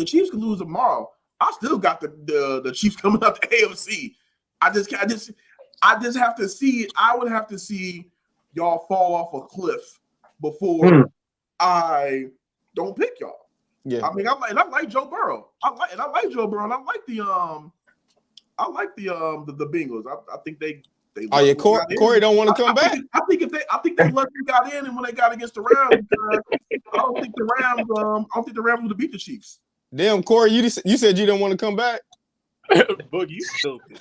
Chiefs can lose tomorrow. I still got the Chiefs coming out the AFC. I just have to see. I would have to see y'all fall off a cliff before I don't pick y'all. Yeah. I mean, I like Joe Burrow. I like Joe Burrow. And I like the Bengals. I think they. Oh yeah, Kory don't want to come back. I think they luckily got in, and when they got against the Rams, I don't think the Rams would have beat the Chiefs. Damn, Kory, you said you didn't want to come back. Boog, you stupid.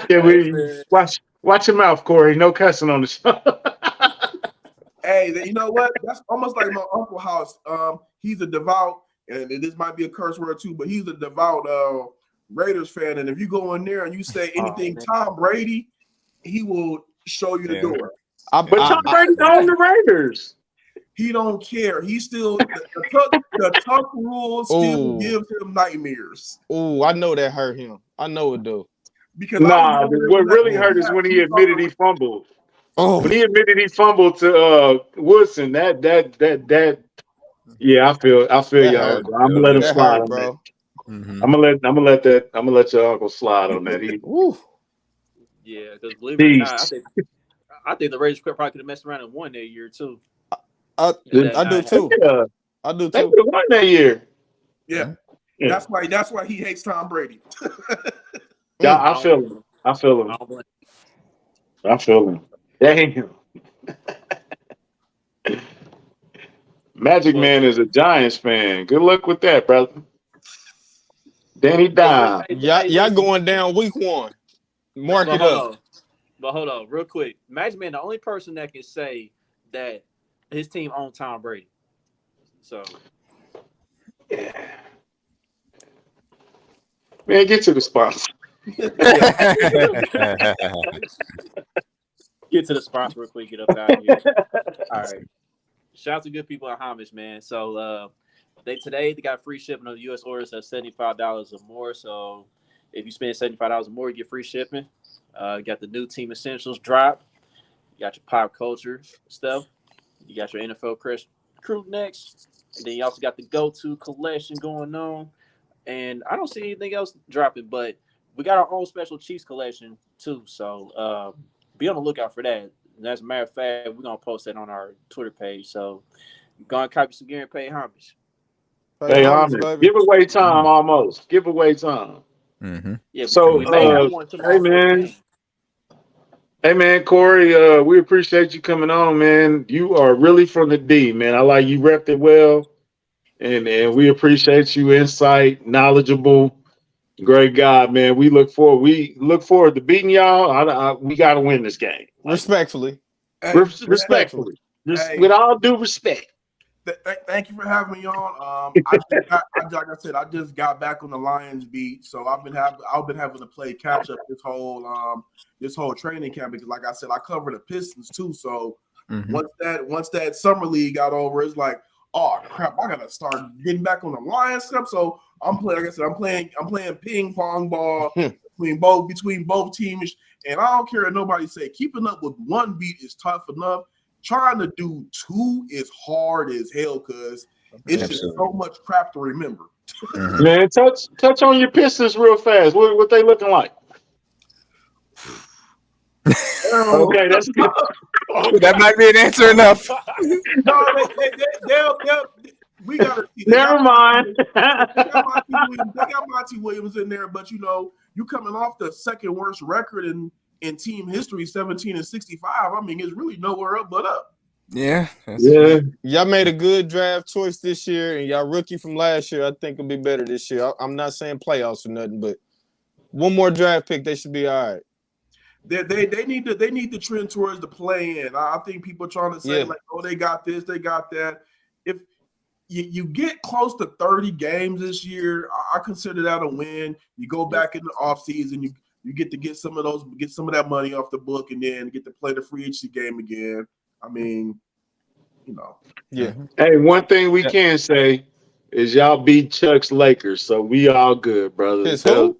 Yeah, we watch your mouth, Kory. No cussing on the show. Hey, you know what? That's almost like my uncle's house. He's a devout, and this might be a curse word too, but he's a devout Raiders fan. And if you go in there and you say anything Tom Brady, he will show you the door. But Tom Brady own the Raiders. He don't care. He still the tough rules still gives him nightmares. Oh, I know that hurt him. I know it do. Because what really hurt is when he admitted he fumbled. Oh, when he admitted he fumbled to Woodson, that yeah, I feel y'all. I'm gonna let him slide, bro. I'm gonna let your uncle slide on that. Yeah, because believe it or not, I think the Raiders probably could have messed around and won that year too. I do too. Yeah. I do too. They would have won that year. Yeah. That's why he hates Tom Brady. Yeah, I feel him. Damn. Magic Man is a Giants fan. Good luck with that, brother. Danny Dime. Y'all going down week 1. Mark it up. But hold on, real quick. Magic Man, the only person that can say that his team owned Tom Brady. So, yeah. Man, get to the sponsor. Get to the sponsor real quick. Get up out of here. All right. Shout out to good people at Homage, man. So they got free shipping on the U.S. orders of $75 or more. So if you spend $75 or more, you get free shipping. You got the new Team Essentials drop. You got your pop culture stuff. You got your NFL crew next. And then you also got the go-to collection going on. And I don't see anything else dropping, but we got our own special Chiefs collection too. So be on the lookout for that. And as a matter of fact, we're going to post that on our Twitter page. So go and copy some gear and pay homage. Pay homage. Giveaway time almost. Giveaway time. Mm-hmm. Yeah, so, hey, man, Kory, we appreciate you coming on, man. You are really from the D, man. I like you repped it well. And we appreciate you, insight, knowledgeable, great guy, man. We look forward to beating y'all. We got to win this game. Respectfully. Respectfully. With all due respect. Thank you for having me on. Like I said, I just got back on the Lions beat, so I've been having to play catch up this whole training camp because, like I said, I cover the Pistons too. So once that summer league got over, it's like, oh crap, I gotta start getting back on the Lions stuff. So I'm playing. Like I said, I'm playing ping pong ball between both teams, and I don't care what nobody say. Keeping up with one beat is tough enough. Trying to do 2 is hard as hell because it's just so much crap to remember. Man, touch on your Pistons real fast. What they looking like? Okay, that's good. That might be an answer enough. We gotta see. Never mind. They got Monty Williams in there, but you coming off the second worst record in team history, 17-65. I mean, it's really nowhere up but up. Yeah. Y'all made a good draft choice this year, and y'all rookie from last year, I think, will be better this year. I'm not saying playoffs or nothing, but one more draft pick, they should be all right. They need to trend towards the play-in. I think people are trying to say they got this, they got that. If you get close to 30 games this year, I consider that a win. You go back in the offseason, you get some of that money off the book, and then get to play the free agency game again. I mean, Yeah. Hey, one thing we can say, is y'all beat Chuck's Lakers, so we all good, brother. His who?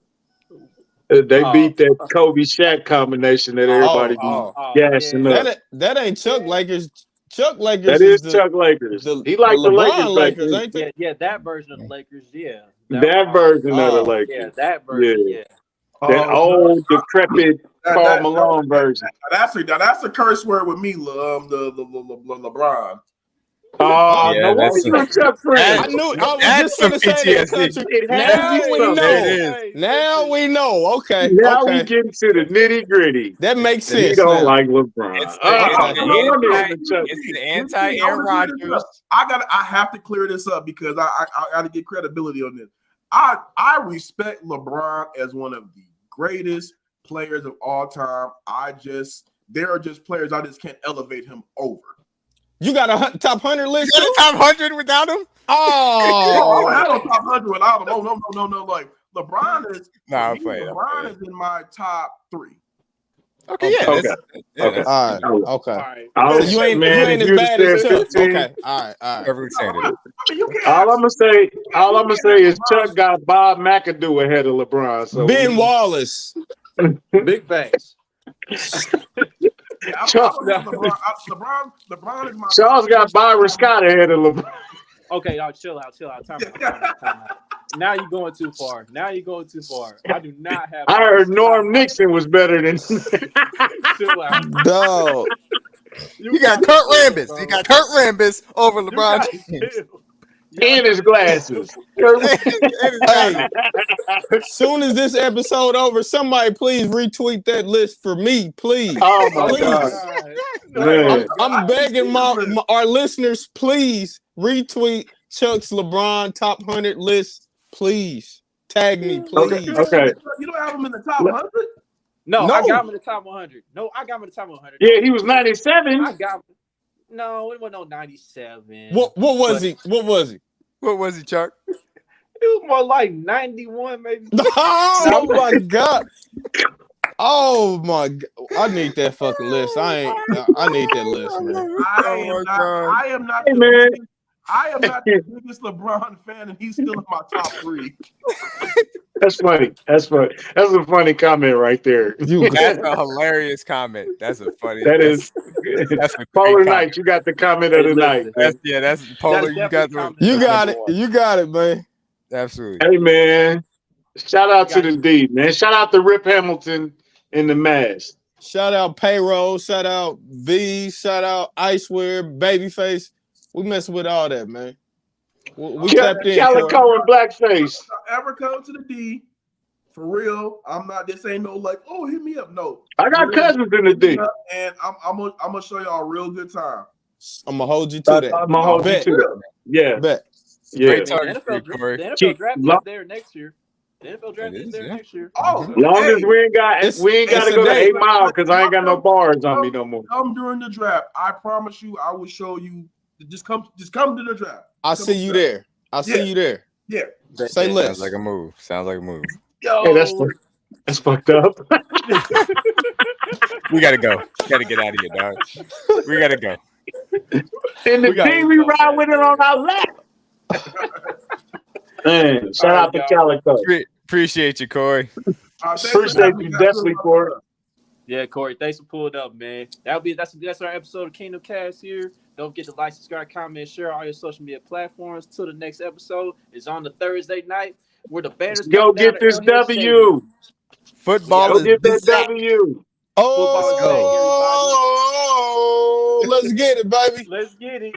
They beat that Kobe Shaq combination that everybody be gassing yeah. up. That ain't Chuck Lakers. Chuck Lakers That is is Chuck Lakers. the He liked the Lakers LeBron back Lakers, then. ain't they? Yeah, that version of the Lakers, yeah. That version of the Lakers. Yeah, that version, yeah. That old decrepit Karl Malone version. That's a curse word with me, LeBron. Oh, Yeah, no wonder you a Chuck friend. I knew. I was That's just gonna some say that PTSD. country. It Now has we something. know. There it is. Now we know. Okay. Now Okay. we get into the nitty gritty. That makes He sense. don't now. like LeBron. It's No wonder the he's a Chuck. it's the anti-Aaron Rodgers. I have to clear this up because I got to get credibility on this. I respect LeBron as one of the greatest players of all time. There are just players I just can't elevate him over. You got a top 100 list? You got a top 100 without him? I Oh, don't have no top 100 without him. Oh, no. Like LeBron is. Nah, I'm for me, playing. LeBron is in my top 3. Okay, yeah. Okay. That's all right. Okay. All right. So So you ain't if as bad as said Chuck. 15, Okay. All right. perfectly standard. I mean, you can't. All I'm gonna say is Chuck got Bob McAdoo ahead of LeBron. So Ben Wallace. Big facts. LeBron is my. Charles got Byron Scott ahead of LeBron. Okay, y'all chill out. Time out. Now you're going too far. I do not have. I heard Norm Nixon was better than. Chill out. Dog. You got Kurt Rambis. You got Kurt Rambis over LeBron James. And his glasses. Hey, soon as this episode over, somebody please retweet that list for me, please. Oh my Please. God. Man. I'm begging our listeners, please retweet Chuck's LeBron top 100 list, please. Tag me, please. Okay. You don't have him in the top 100? No, No. I got him in the top 100. No, I got him in the top 100. Yeah, he was 97. I got him. No, it wasn't no 97. What was he? What was he? What was he, Chuck? It was more like 91, maybe. Oh my God. Oh my God. I need that fucking list. I need that list, man. I am not Hey, man. the biggest LeBron fan, and he's still in my top 3. That's funny. That's a funny comment right there. That's a hilarious comment. That's a funny. That's a Polar great Night. You got the comment of the night. That's Polar. You got You got it, man. Absolutely. Hey man, shout out to the D, man. Shout out to Rip Hamilton in the mask. Shout out Payroll, shout out V, shout out Icewear, Babyface. We messing with all that, man. We tapped in. Calico and Blackface. If I ever come to the D, for real, I'm not. This ain't no like, oh, hit me up. No, I got cousins in the D. And I'm gonna show y'all a real good time. I'm gonna hold you to that. I'm gonna hold you to that. Yeah, Bet. yeah. Great The target for you, NFL Kory. draft is there next year. The NFL draft is there next year. Oh, Long hey, as we ain't got to it's go a to day. 8 Mile because I ain't got no bars on me no more. come during the draft. I promise you, I will show you. Just come to the draft. I'll see you there. I'll see you there. Yeah. Say less. Sounds like a move. Yo, Hey, that's fucked up. We gotta go. Gotta get out of here, dog. We gotta go. In the D, we ride with it on our lap. Man, shout out to Calico. Appreciate you, Kory. Appreciate you definitely for it. Yeah, Kory, thanks for pulling up, man. That's our episode of Kingdom Cast here. Don't forget to like, subscribe, comment, share all your social media platforms. Till the next episode is on the Thursday night where the banners Go come down get to this Arrowhead W. Football Go is get that back. W. Oh, let's get it, baby. Let's get it.